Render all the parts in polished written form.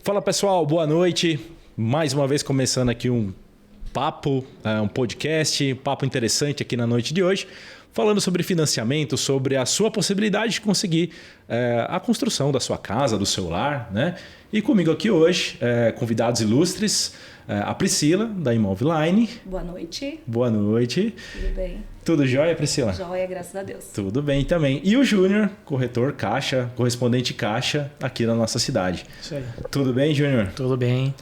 Fala pessoal, boa noite. Mais uma vez começando aqui um papo, um podcast, papo interessante aqui na noite de hoje, falando sobre financiamento, sobre a sua possibilidade de conseguir a construção da sua casa, do seu lar, né? E comigo aqui hoje, convidados ilustres, a Priscila, da Imoveline. Boa noite. Boa noite. Tudo bem? Tudo jóia, Priscila? Jóia, graças a Deus. Tudo bem também. E o Júnior, corretor Caixa, correspondente Caixa aqui na nossa cidade. Isso aí. Tudo bem, Júnior? Tudo bem.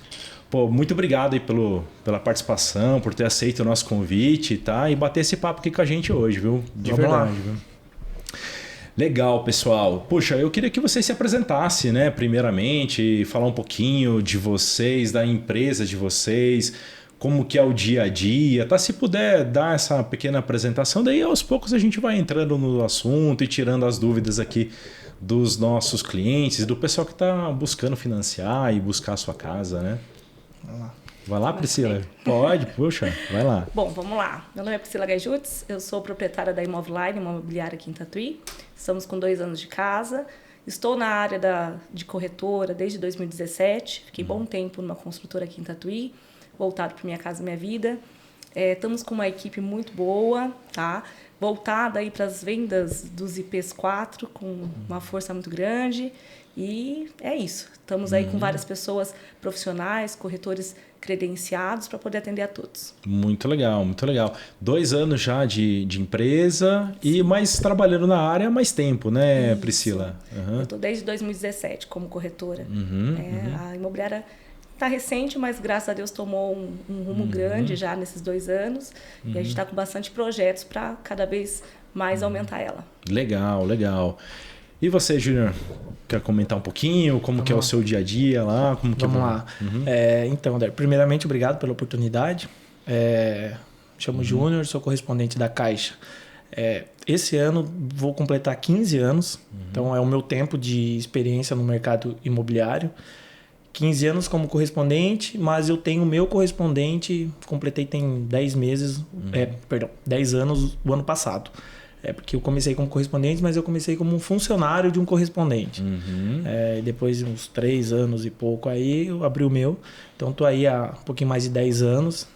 Pô, muito obrigado aí pela participação, por ter aceito o nosso convite, tá? E bater esse papo aqui com a gente hoje, viu? De Vamos verdade, lá. viu? Legal, pessoal. Puxa, eu queria que você se apresentasse, né? Primeiramente, falar um pouquinho de vocês, da empresa de vocês, como que é o dia a dia, tá? Se puder dar essa pequena apresentação, daí aos poucos a gente vai entrando no assunto e tirando as dúvidas aqui dos nossos clientes, do pessoal que está buscando financiar e buscar a sua casa, né? Vamos lá. Vai lá, Priscila. Pode, puxa, vai lá. Bom, vamos lá. Meu nome é Priscila Gaijutes, eu sou proprietária da Imoveline, uma imobiliária aqui em Tatuí. Estamos com 2 anos de casa. Estou na área de corretora desde 2017. Fiquei bom tempo numa construtora aqui em Tatuí, voltado para Minha Casa Minha Vida. Estamos com uma equipe muito boa, tá? Voltada aí para as vendas dos IPs 4 com uma força muito grande. E é isso. Estamos aí com várias pessoas profissionais, corretores credenciados para poder atender a todos. Muito legal, muito legal. 2 anos já de empresa e mais trabalhando na área há mais tempo, né, isso. Priscila? Eu estou desde 2017 como corretora. A imobiliária está recente, mas graças a Deus tomou um rumo grande já nesses 2 anos. E a gente está com bastante projetos para cada vez mais aumentar ela. Legal, legal. E você, Júnior, quer comentar um pouquinho como que é o seu dia a dia lá? Vamos lá. Então, primeiramente, obrigado pela oportunidade. Chamo Júnior, sou correspondente da Caixa. Esse ano vou completar 15 anos, então é o meu tempo de experiência no mercado imobiliário. 15 anos como correspondente, mas eu tenho o meu correspondente, completei tem 10 meses, 10 anos o ano passado. Porque eu comecei como correspondente, mas eu comecei como um funcionário de um correspondente. Depois de uns 3 anos e pouco aí, eu abri o meu. Então, estou aí há um pouquinho mais de 10 anos.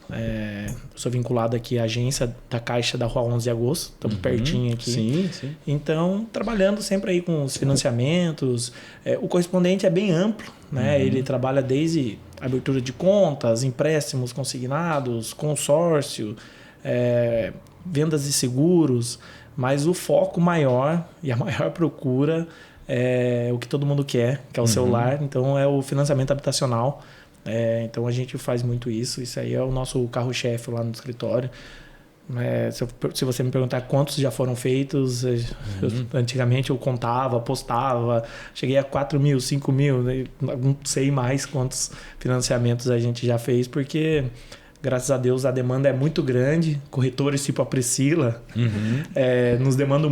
Sou vinculado aqui à agência da Caixa da Rua 11 de Agosto. Estamos pertinho aqui. Sim. Então, trabalhando sempre aí com os financiamentos. O correspondente é bem amplo, né? Ele trabalha desde abertura de contas, empréstimos consignados, consórcio, vendas de seguros. Mas o foco maior e a maior procura é o que todo mundo quer, que é o celular. Então, é o financiamento habitacional. Então, a gente faz muito isso. Isso aí é o nosso carro-chefe lá no escritório. Se você me perguntar quantos já foram feitos, antigamente eu contava, postava. Cheguei a 4 mil, 5 mil. Não sei mais quantos financiamentos a gente já fez, porque... Graças a Deus a demanda é muito grande. Corretores tipo a Priscila nos demandam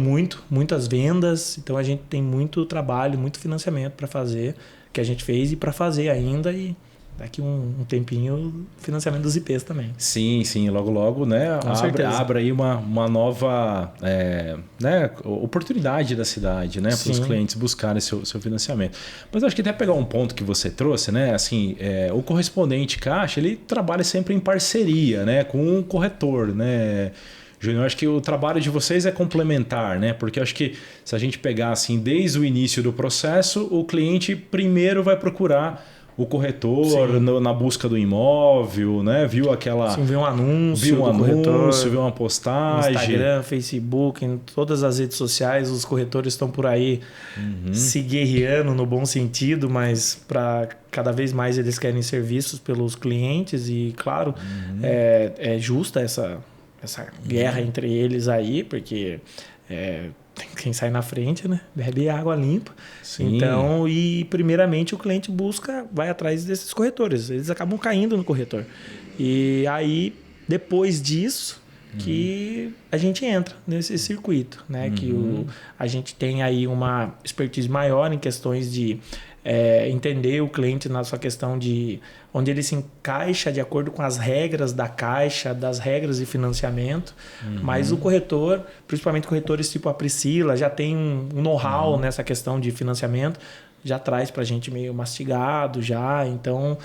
muitas vendas. Então a gente tem muito trabalho, muito financiamento para fazer, que a gente fez e para fazer ainda. E daqui um tempinho, financiamento dos IPs também. Sim, logo, né? Abre aí uma nova oportunidade da cidade, né? Para os clientes buscarem seu financiamento. Mas eu acho que até pegar um ponto que você trouxe, né? Assim, o correspondente Caixa, ele trabalha sempre em parceria, né? Com o corretor, né? Júnior, acho que o trabalho de vocês é complementar, né? Porque acho que se a gente pegar assim, desde o início do processo, o cliente primeiro vai procurar o corretor na busca do imóvel, né? Viu aquela... Sim, viu um anúncio, viu uma postagem. Instagram, Facebook, em todas as redes sociais, os corretores estão por aí se guerreando no bom sentido, mas para cada vez mais eles querem ser vistos pelos clientes e, claro, é justa essa guerra entre eles aí, porque... quem sai na frente, né? Bebe água limpa. Sim. Então, e primeiramente o cliente vai atrás desses corretores. Eles acabam caindo no corretor. E aí, depois disso, que a gente entra nesse circuito, né? Que a gente tem aí uma expertise maior em questões de entender o cliente na sua questão de onde ele se encaixa de acordo com as regras da Caixa, das regras de financiamento. Mas o corretor, principalmente corretores tipo a Priscila, já tem um know-how nessa questão de financiamento. já traz para a gente meio mastigado já, então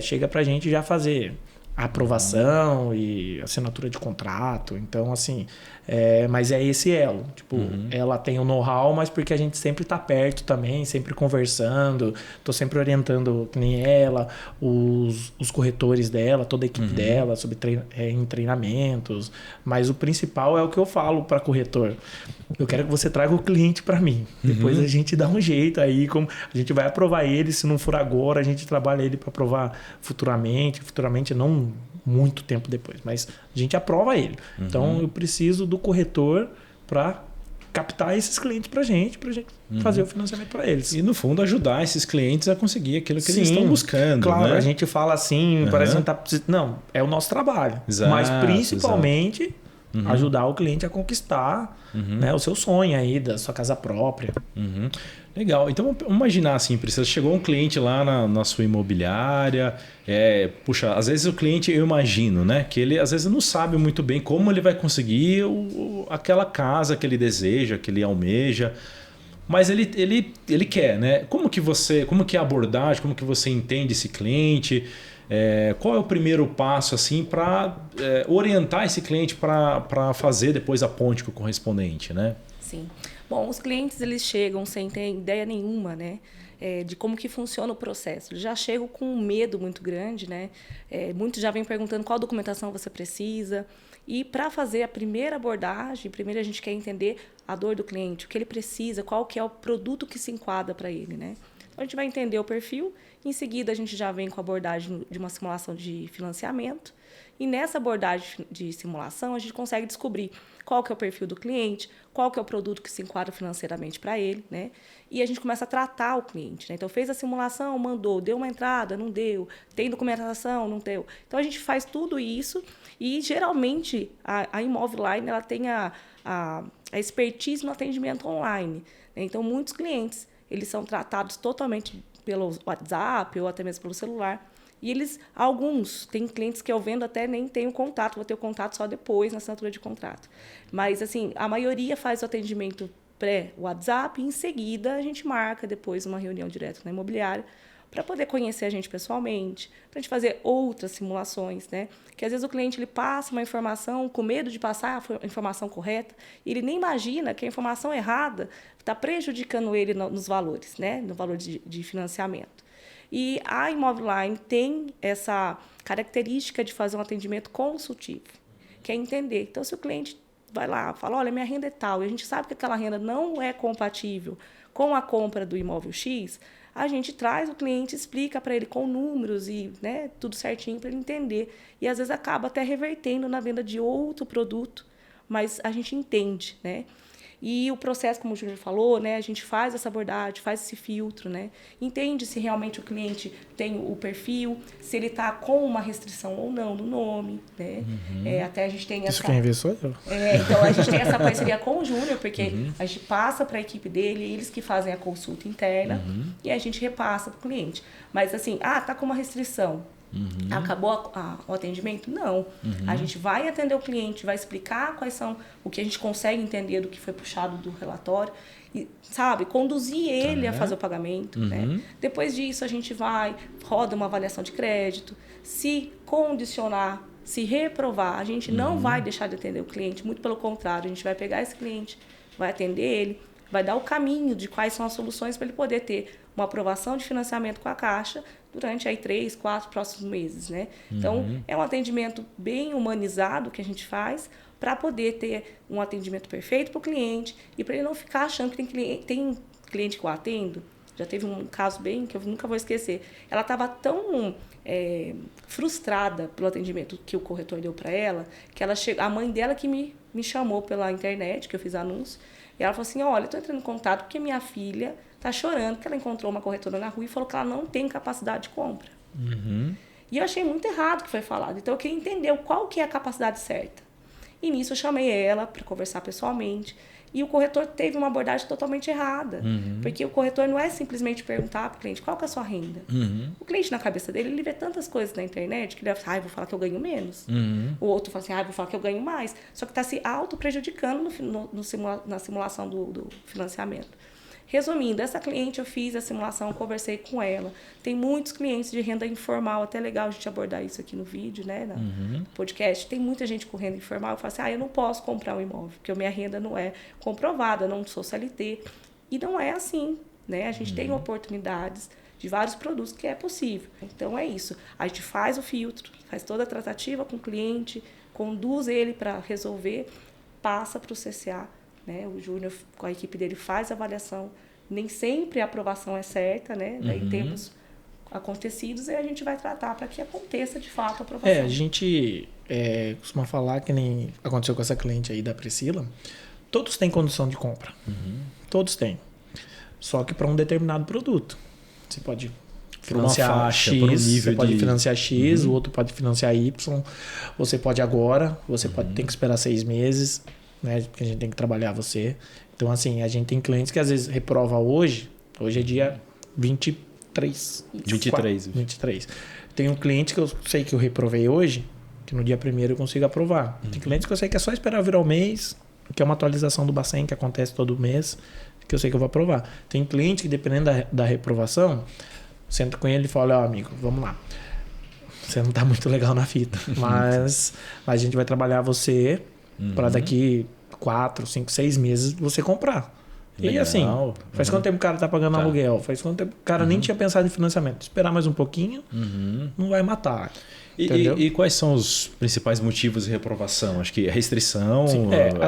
chega para a gente já fazer a aprovação e assinatura de contrato. Então, assim, mas é esse elo. Tipo, ela tem o know-how, mas porque a gente sempre tá perto também, sempre conversando, tô sempre orientando que nem ela, os corretores dela, toda a equipe dela, em treinamentos. Mas o principal é o que eu falo para corretor. Eu quero que você traga o cliente para mim. Depois a gente dá um jeito aí, como a gente vai aprovar ele, se não for agora, a gente trabalha ele para aprovar futuramente não muito tempo depois, mas a gente aprova ele. Então eu preciso do corretor para captar esses clientes para gente fazer o financiamento para eles. E no fundo ajudar esses clientes a conseguir aquilo que eles estão buscando. Claro, né? a gente fala assim, parece que não tá precisando. Não, é o nosso trabalho. Exato, mas principalmente ajudar o cliente a conquistar né, o seu sonho aí da sua casa própria. Legal. Então, vamos imaginar assim, Priscila, chegou um cliente lá na sua imobiliária, puxa, às vezes o cliente, eu imagino, né, que ele às vezes não sabe muito bem como ele vai conseguir aquela casa que ele deseja, que ele almeja, mas ele quer, né? Como que é a abordagem, como que você entende esse cliente? Qual é o primeiro passo assim para orientar esse cliente para fazer depois a ponte com o correspondente, né? Sim. Bom, os clientes eles chegam sem ter ideia nenhuma, né, de como que funciona o processo. Eles já chegam com um medo muito grande, né? Muitos já vêm perguntando qual documentação você precisa. E para fazer a primeira abordagem, primeiro a gente quer entender a dor do cliente, o que ele precisa, qual que é o produto que se enquadra para ele, né? Então a gente vai entender o perfil. Em seguida, a gente já vem com a abordagem de uma simulação de financiamento. E nessa abordagem de simulação, a gente consegue descobrir qual que é o perfil do cliente, qual que é o produto que se enquadra financeiramente para ele, né? E a gente começa a tratar o cliente, né? Então, fez a simulação, mandou, deu uma entrada, não deu, tem documentação, não deu. Então, a gente faz tudo isso e, geralmente, a Imoveline, ela tem a expertise no atendimento online, né? Então, muitos clientes, eles são tratados totalmente pelo WhatsApp ou até mesmo pelo celular. E tem clientes que eu vendo até nem tenho contato, vou ter o contato só depois na assinatura de contrato. Mas, assim, a maioria faz o atendimento pré-WhatsApp e, em seguida, a gente marca depois uma reunião direto na imobiliária para poder conhecer a gente pessoalmente, para a gente fazer outras simulações, né? Que, às vezes, o cliente ele passa uma informação com medo de passar a informação correta e ele nem imagina que a informação errada está prejudicando ele nos valores, né? No valor de financiamento. E a Imoveline tem essa característica de fazer um atendimento consultivo, que é entender. Então, se o cliente vai lá e fala, olha, minha renda é tal, e a gente sabe que aquela renda não é compatível com a compra do imóvel X, a gente traz o cliente, explica para ele com números e, né, tudo certinho para ele entender. E, às vezes, acaba até revertendo na venda de outro produto, mas a gente entende, né? E o processo, como o Júnior falou, né, a gente faz essa abordagem, faz esse filtro, né, entende se realmente o cliente tem o perfil, se ele está com uma restrição ou não no nome. Né? Até a gente tem essa... Isso quem vê sou eu. Então, a gente tem essa parceria com o Júnior, porque a gente passa para a equipe dele, eles que fazem a consulta interna, e a gente repassa para o cliente. Mas, assim, tá com uma restrição. Acabou o atendimento? Não. A gente vai atender o cliente, vai explicar quais são o que a gente consegue entender do que foi puxado do relatório e, sabe, conduzir ele a fazer o pagamento. Né? Depois disso, a gente roda uma avaliação de crédito. Se condicionar, se reprovar, a gente não vai deixar de atender o cliente, muito pelo contrário, a gente vai pegar esse cliente, vai atender ele, vai dar o caminho de quais são as soluções para ele poder ter uma aprovação de financiamento com a Caixa durante aí 3, 4 próximos meses, né? Então, é um atendimento bem humanizado que a gente faz para poder ter um atendimento perfeito para o cliente e para ele não ficar achando que tem cliente que eu atendo. Já teve um caso bem que eu nunca vou esquecer. Ela estava tão frustrada pelo atendimento que o corretor deu para ela, que a mãe dela que me chamou pela internet, que eu fiz anúncio, e ela falou assim, olha, eu estou entrando em contato porque minha filha está chorando que ela encontrou uma corretora na rua e falou que ela não tem capacidade de compra. E eu achei muito errado o que foi falado. Então, eu queria entender qual que é a capacidade certa. E nisso, eu chamei ela para conversar pessoalmente. E o corretor teve uma abordagem totalmente errada. Porque o corretor não é simplesmente perguntar para o cliente qual que é a sua renda. O cliente, na cabeça dele, ele vê tantas coisas na internet que ele vai falar, vou falar que eu ganho menos. O outro fala assim, vou falar que eu ganho mais. Só que está se auto-prejudicando na simulação do financiamento. Resumindo, essa cliente eu fiz a simulação, conversei com ela. Tem muitos clientes de renda informal, até legal a gente abordar isso aqui no vídeo, né, no podcast. Tem muita gente com renda informal. Eu falo assim, eu não posso comprar um imóvel, porque a minha renda não é comprovada, não sou CLT. E não é assim, né? A gente tem oportunidades de vários produtos que é possível. Então é isso. A gente faz o filtro, faz toda a tratativa com o cliente, conduz ele para resolver, passa para o CCA. Né? O Júnior, com a equipe dele, faz a avaliação. Nem sempre a aprovação é certa, né? Daí temos acontecidos e a gente vai tratar para que aconteça de fato a aprovação. A gente costuma falar, que nem aconteceu com essa cliente aí da Priscila, todos têm condição de compra. Todos têm. Só que para um determinado produto. Você pode financiar faixa, X, por um nível você pode de... financiar X, o outro pode financiar Y, você pode agora, você pode ter que esperar 6 meses, né? Porque a gente tem que trabalhar você. Então, assim, a gente tem clientes que às vezes reprova hoje é dia 23. 23. Tem um cliente que eu sei que eu reprovei hoje, que no dia 1º eu consigo aprovar. Tem clientes que eu sei que é só esperar virar o mês, que é uma atualização do Bacen que acontece todo mês, que eu sei que eu vou aprovar. Tem cliente que, dependendo da reprovação, sento com ele e falo, amigo, vamos lá. Você não tá muito legal na fita, mas a gente vai trabalhar você para daqui 4, 5, 6 meses você comprar. Legal. E assim, faz quanto tempo o cara tá pagando aluguel? Faz quanto tempo o cara nem tinha pensado em financiamento? Esperar mais um pouquinho, não vai matar. E quais são os principais motivos de reprovação? Acho que restrição...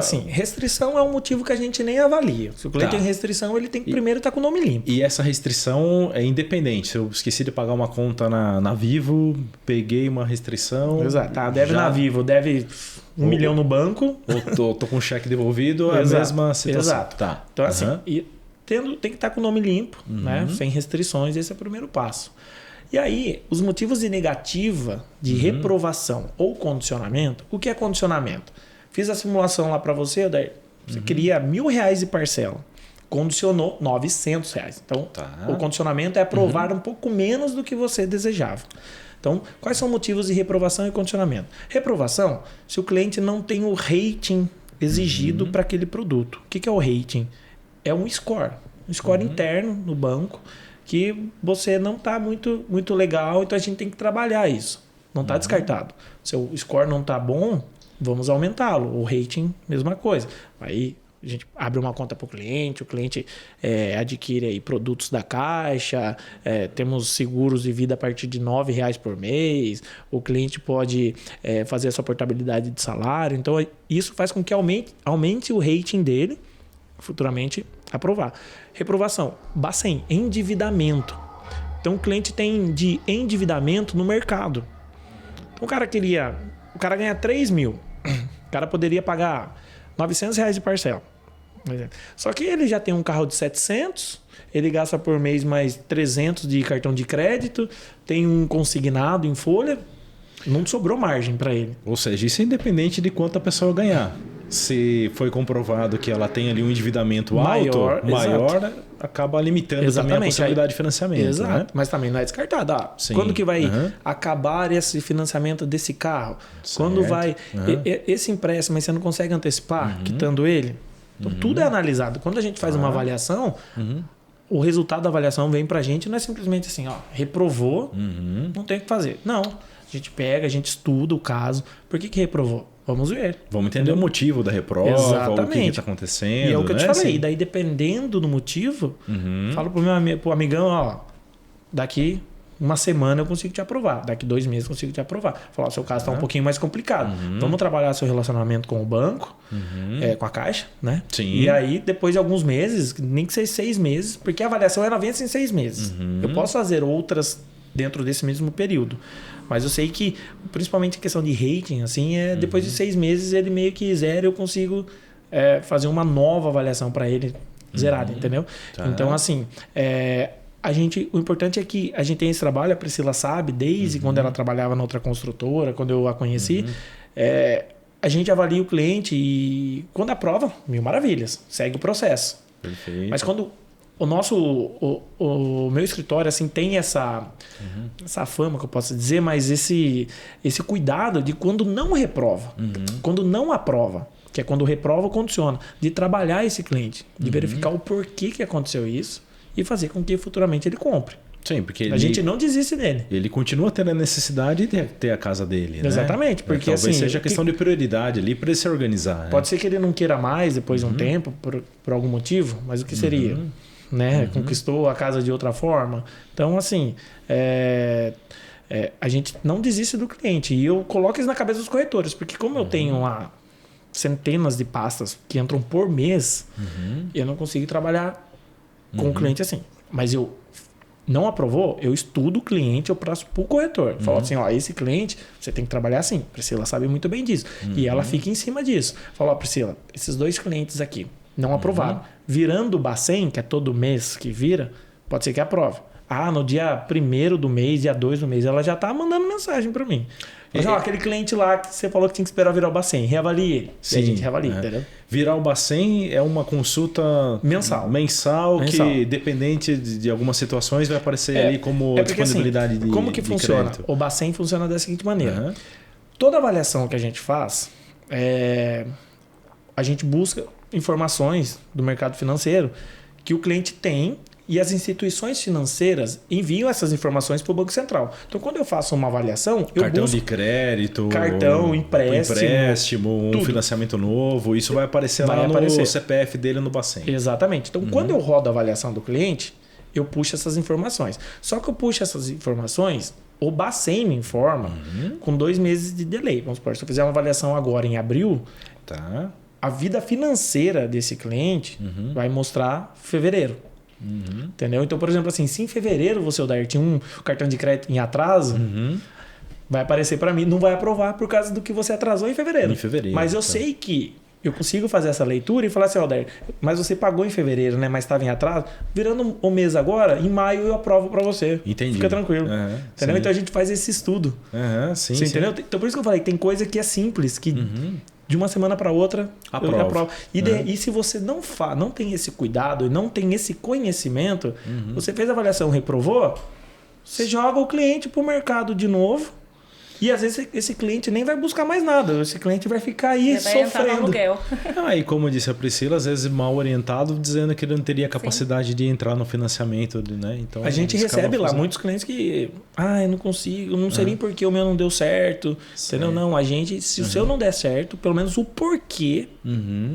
Sim, restrição é um motivo que a gente nem avalia. Se o cliente tem restrição, ele tem que primeiro estar com o nome limpo. E essa restrição é independente. Se eu esqueci de pagar uma conta na Vivo, peguei uma restrição... Exato. Deve na Vivo, deve 1 milhão no banco. Ou tô com um cheque devolvido, é a mesma situação. Exato. Tá. Então, assim, tem que estar com o nome limpo, né? Sem restrições, esse é o primeiro passo. E aí, os motivos de negativa, de reprovação ou condicionamento, o que é condicionamento? Fiz a simulação lá para você, Odair. Você queria R$1.000 de parcela. Condicionou R$900. Então, o condicionamento é aprovar um pouco menos do que você desejava. Então, quais são motivos de reprovação e condicionamento? Reprovação, se o cliente não tem o rating exigido para aquele produto. O que é o rating? É um score. Um score interno no banco, que você não está muito, muito legal, então a gente tem que trabalhar isso. Não está descartado. Seu score não está bom, vamos aumentá-lo. O rating, mesma coisa. Aí a gente abre uma conta para o cliente adquire aí produtos da Caixa, temos seguros de vida a partir de R$9 por mês, o cliente pode fazer a sua portabilidade de salário. Então isso faz com que aumente o rating dele, futuramente aprovar. Reprovação, Bacen, endividamento. Então o cliente tem de endividamento no mercado. Então o cara ganha 3 mil, o cara poderia pagar R$900 de parcela. Só que ele já tem um carro de 700, ele gasta por mês mais 300 de cartão de crédito, tem um consignado em folha, não sobrou margem para ele. Ou seja, isso é independente de quanto a pessoa ganhar. Se foi comprovado que ela tem ali um endividamento maior acaba limitando também a possibilidade de financiamento. Exato, né? Mas também não é descartado. Quando que vai acabar esse financiamento desse carro? Certo. Quando vai... Esse empréstimo, mas você não consegue antecipar, quitando ele? Então, tudo é analisado. Quando a gente faz uma avaliação, o resultado da avaliação vem pra gente, não é simplesmente assim, reprovou, não tem o que fazer. Não. A gente pega, a gente estuda o caso. Por que reprovou? Vamos ver. Vamos entender o motivo da reprova, o que está acontecendo. E é o que eu te falei. E daí, dependendo do motivo, falo pro amigão, daqui uma semana eu consigo te aprovar. Daqui 2 meses eu consigo te aprovar. Falar, seu caso está um pouquinho mais complicado. Vamos trabalhar seu relacionamento com o banco, com a Caixa, né? Sim. E aí, depois de alguns meses, nem que seja 6 meses, porque a avaliação ela vence em 6 meses. Eu posso fazer outras dentro desse mesmo período. Mas eu sei que, principalmente a questão de rating, assim, depois de 6 meses ele meio que zera, eu consigo fazer uma nova avaliação para ele zerada, entendeu? Tá. Então, assim, o importante é que a gente tem esse trabalho, a Priscila sabe, desde quando ela trabalhava na outra construtora, quando eu a conheci, a gente avalia o cliente e quando aprova, 1000 maravilhas, segue o processo. Perfeito. Mas quando o meu escritório assim tem essa fama, que eu posso dizer, mas esse cuidado de quando não reprova, quando não aprova. que é quando reprova ou condiciona, de trabalhar esse cliente, de verificar o porquê que aconteceu isso e fazer com que futuramente ele compre. Sim, porque a gente não desiste dele. Ele continua tendo a necessidade de ter a casa dele, né? Exatamente, porque talvez assim... seja questão de prioridade ali para ele se organizar. Pode ser que ele não queira mais depois de um tempo, por algum motivo, mas o que seria? Né? Conquistou a casa de outra forma. Então, assim, a gente não desiste do cliente. E eu coloco isso na cabeça dos corretores, porque como eu tenho lá centenas de pastas que entram por mês, eu não consigo trabalhar com o cliente assim. Mas eu não aprovou, eu estudo o cliente, eu passo para o corretor. Falo assim, ó, esse cliente, você tem que trabalhar assim. Priscila sabe muito bem disso. E ela fica em cima disso. Fala, ó, Priscila, esses 2 clientes aqui não aprovaram. Virando o Bacen, que é todo mês que vira, pode ser que aprove. Ah, no dia 1º do mês, dia 2 do mês, ela já tá mandando mensagem para mim. Mas, ó, aquele cliente lá que você falou que tinha que esperar virar o Bacen, reavalie ele. Sim, e a gente reavalia, entendeu? Virar o Bacen é uma consulta mensal que, dependente de algumas situações, vai aparecer ali como disponibilidade assim, como que funciona? Crédito. O Bacen funciona da seguinte maneira. Toda avaliação que a gente faz, a gente busca informações do mercado financeiro que o cliente tem e as instituições financeiras enviam essas informações para o Banco Central. Então, quando eu faço uma avaliação, eu cartão busco de crédito, empréstimo, um financiamento novo, isso vai aparecer lá no CPF dele no Bacen. Exatamente. Então, quando eu rodo a avaliação do cliente, eu puxo essas informações. Só que eu puxo essas informações, o Bacen me informa com 2 meses de delay. Vamos supor, se eu fizer uma avaliação agora em abril, a vida financeira desse cliente vai mostrar fevereiro. Entendeu? Então, por exemplo, assim, se em fevereiro você, Odair, tinha um cartão de crédito em atraso, vai aparecer para mim, não vai aprovar por causa do que você atrasou em fevereiro. Mas eu sei que eu consigo fazer essa leitura e falar assim, Odair, mas você pagou em fevereiro, né? Mas estava em atraso. Virando o mês agora, em maio eu aprovo para você. Entendi. Fica tranquilo. Entendeu? Sim. você a gente faz esse estudo. Sim, você entendeu? Então, por isso que eu falei, tem coisa que é simples, que... De uma semana para outra, eu aprovo. E se você não tem esse cuidado e não tem esse conhecimento, você fez a avaliação, reprovou, você joga o cliente para o mercado de novo e às vezes esse cliente nem vai buscar mais nada. Esse cliente vai ficar aí sofrendo. Vai entrar no aluguel. E como disse a Priscila, às vezes mal orientado, dizendo que ele não teria capacidade de entrar no financiamento. Né? Então, a gente recebe lá muitos clientes que... eu não consigo, eu não sei nem porque o meu não deu certo. Entendeu? Não, a gente... Se o seu não der certo, pelo menos o porquê,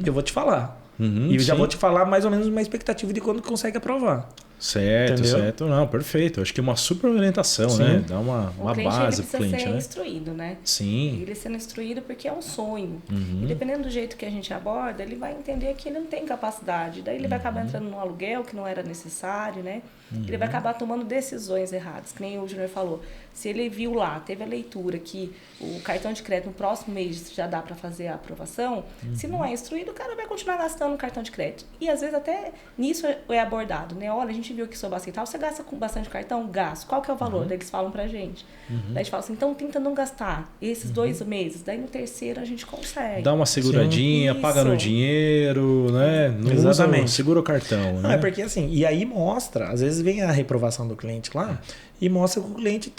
eu vou te falar. E eu já vou te falar mais ou menos uma expectativa de quando consegue aprovar. Certo. Não, perfeito. Acho que é uma super orientação, né? Dá uma base pro cliente, ser instruído, né? Sim. Ele sendo instruído porque é um sonho. E dependendo do jeito que a gente aborda, ele vai entender que ele não tem capacidade. Daí ele vai acabar entrando num aluguel que não era necessário, né? Ele vai acabar tomando decisões erradas, que nem o Júnior falou. Se ele viu lá, teve a leitura que o cartão de crédito no próximo mês já dá para fazer a aprovação, se não é instruído, o cara vai continuar gastando o cartão de crédito. E às vezes até nisso é abordado, né? Olha, a gente viu que seu bastante tal, você gasta com bastante cartão? Gasto. Qual que é o valor? Daí eles falam pra gente. Daí a gente fala assim, então tenta não gastar esses 2 meses. Daí no terceiro a gente consegue. Dá uma seguradinha, paga no dinheiro, né? Não Exatamente. Segura o cartão, né? É porque assim, e aí mostra, às vezes vem a reprovação do cliente lá e mostra que o cliente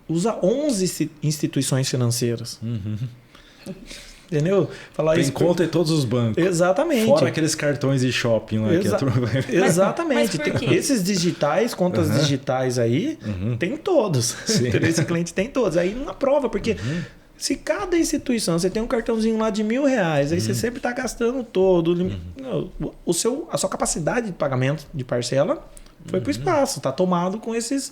usa 11 instituições financeiras. Entendeu? Tem conta em todos os bancos. Exatamente. Fora aqueles cartões de shopping lá. Exatamente. Esses digitais, contas digitais aí, tem todos. Esse cliente tem todos. Aí não aprova, porque se cada instituição, você tem um cartãozinho lá de R$1.000, aí você sempre está gastando todo. A sua capacidade de pagamento de parcela foi para o espaço. Está tomado com esses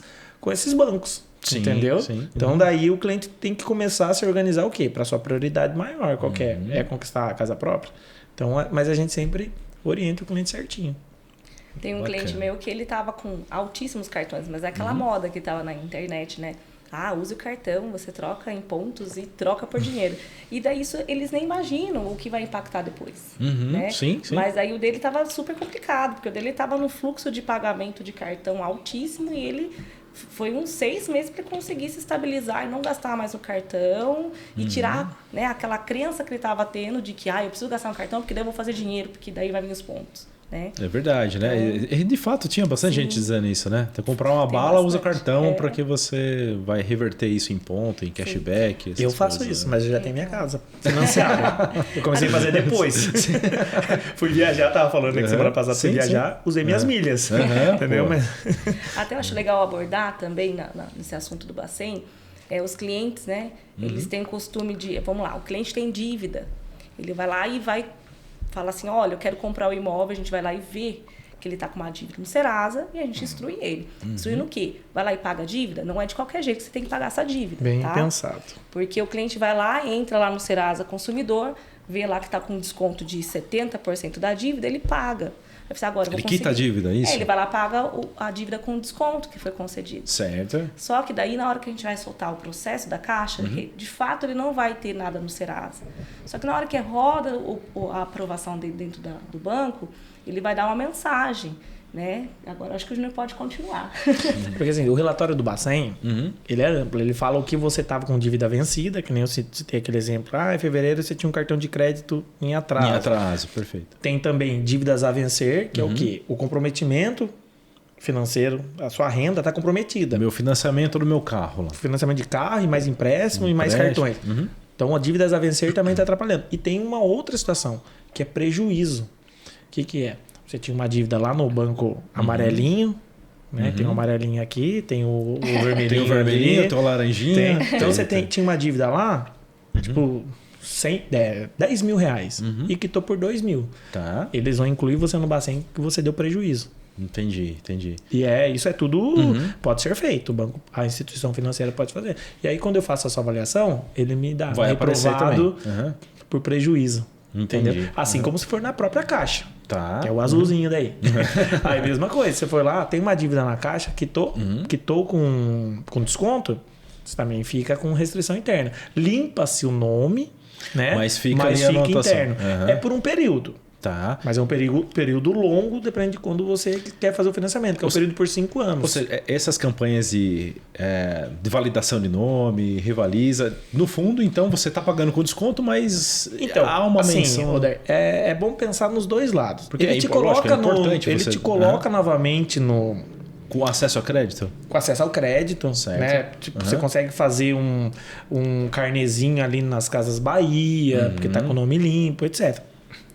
bancos. Entendeu? Então daí o cliente tem que começar a se organizar o quê? Para sua prioridade maior, qual que é? É conquistar a casa própria. Então, mas a gente sempre orienta o cliente certinho. Tem um cliente meu que ele tava com altíssimos cartões, mas é aquela moda que tava na internet, né? Use o cartão, você troca em pontos e troca por dinheiro. E daí isso eles nem imaginam o que vai impactar depois. Né? Sim. Mas aí o dele tava super complicado, porque o dele tava no fluxo de pagamento de cartão altíssimo e ele foi uns 6 meses para conseguir se estabilizar e não gastar mais o cartão e tirar, né, aquela crença que ele estava tendo de que eu preciso gastar no cartão porque daí eu vou fazer dinheiro, porque daí vai vir os pontos. né? É verdade, né? E de fato tinha bastante gente dizendo isso, né? Então, comprar uma bala, usa cartão para que você vai reverter isso em ponto, em cashback. Eu faço coisas, isso, né? mas eu já tenho minha casa financiada. Eu comecei a fazer depois. Fui viajar, tava falando que semana passada fui viajar, usei minhas milhas. Entendeu? Mas... Até eu acho legal abordar também nesse assunto do Bacen, os clientes, né? Eles têm o costume de... Vamos lá, o cliente tem dívida. Ele vai lá e vai falar assim, olha, eu quero comprar o imóvel, a gente vai lá e vê que ele está com uma dívida no Serasa e a gente instrui ele. Instrui no quê? Vai lá e paga a dívida? Não é de qualquer jeito que você tem que pagar essa dívida. Bem tá? pensado. Porque o cliente vai lá, entra lá no Serasa Consumidor, vê lá que está com um desconto de 70% da dívida, ele paga. Agora, ele quita a dívida, isso? Ele vai lá e paga a dívida com desconto que foi concedido. Certo. Só que daí, na hora que a gente vai soltar o processo da Caixa, de fato, ele não vai ter nada no Serasa. Só que na hora que roda a aprovação dele dentro do banco, ele vai dar uma mensagem, né? Agora, acho que o Júnior pode continuar. Porque assim, o relatório do Bacen, ele é amplo. Ele fala o que você estava com dívida vencida, que nem eu citei aquele exemplo. Em fevereiro você tinha um cartão de crédito em atraso. Em atraso, perfeito. Tem também dívidas a vencer, que é o quê? O comprometimento financeiro, a sua renda está comprometida. Meu financiamento do meu carro lá. Financiamento de carro e mais empréstimo e mais cartões. Então, a dívidas a vencer também está atrapalhando. E tem uma outra situação, que é prejuízo. O que é? Você tinha uma dívida lá no banco amarelinho, né? Tem o amarelinho aqui, tem o vermelhinho. Tem o vermelhinho, ali, tem o laranjinha. Então você tinha uma dívida lá, tipo, 10 mil reais. E quitou por 2 mil. Tá. Eles vão incluir você no Bacen que você deu prejuízo. Entendi. E isso é tudo, pode ser feito. O banco, a instituição financeira pode fazer. E aí, quando eu faço a sua avaliação, ele me dá reprovado por prejuízo. Entendi. Entendeu? Assim como se for na própria Caixa. Tá. Que é o azulzinho daí. Aí, mesma coisa. Você foi lá, tem uma dívida na Caixa, quitou com desconto, você também fica com restrição interna. Limpa-se o nome, né? Mas fica interno. É por um período. Tá. Mas é um período longo, depende de quando você quer fazer o financiamento, que é um período por 5 anos. Ou seja, essas campanhas de validação de nome, rivaliza, no fundo, então, você está pagando com desconto, mas há uma menção... Roder, é bom pensar nos dois lados. Porque ele te coloca, você... novamente no... Com acesso a crédito? Com acesso ao crédito, certo. Né? Tipo, você consegue fazer um carnezinho ali nas Casas Bahia, porque está com o nome limpo, etc.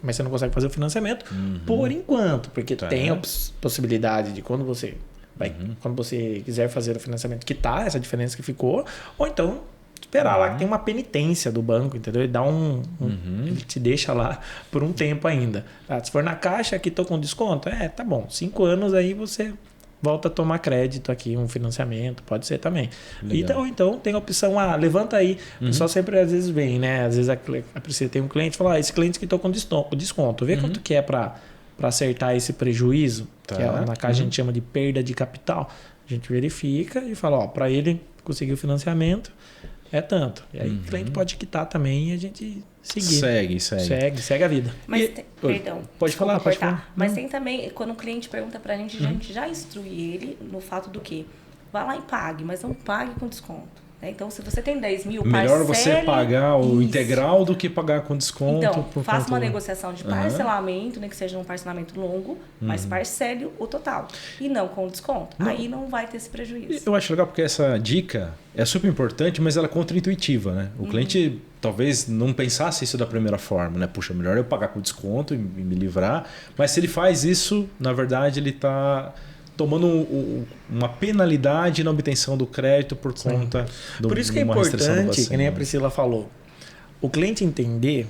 Mas você não consegue fazer o financiamento por enquanto, porque tem a possibilidade de quando você quiser fazer o financiamento, quitar essa diferença que ficou, ou então esperar lá que tem uma penitência do banco, entendeu? Ele dá ele te deixa lá por um tempo ainda. Se for na Caixa, quitou com desconto, tá bom, 5 anos aí você volta a tomar crédito aqui, um financiamento, pode ser também. Então tem a opção, levanta aí. O pessoal sempre às vezes vem, né? Às vezes a Priscila tem um cliente e fala, esse cliente que estou com desconto, vê quanto que é para acertar esse prejuízo, que na Caixa a gente chama de perda de capital. A gente verifica e fala, para ele conseguir o financiamento, é tanto. E aí o cliente pode quitar também e a gente seguir. Segue a vida. Mas perdão. Pode falar. Mas tem também, quando o cliente pergunta pra gente, a gente já instrui ele no fato do quê? Vá lá e pague, mas não pague com desconto. Né? Então, se você tem 10 mil, melhor você pagar o integral do que pagar com desconto. Então, faça uma negociação de parcelamento, né, que seja um parcelamento longo, mas parcele o total. E não com desconto. Aí não vai ter esse prejuízo. Eu acho legal porque essa dica é super importante, mas ela é contra-intuitiva, né? O cliente talvez não pensasse isso da primeira forma, né? Puxa, melhor eu pagar com desconto e me livrar. Mas se ele faz isso, na verdade, ele está tomando uma penalidade na obtenção do crédito por conta de Por isso que é importante, que nem a Priscila falou, o cliente entender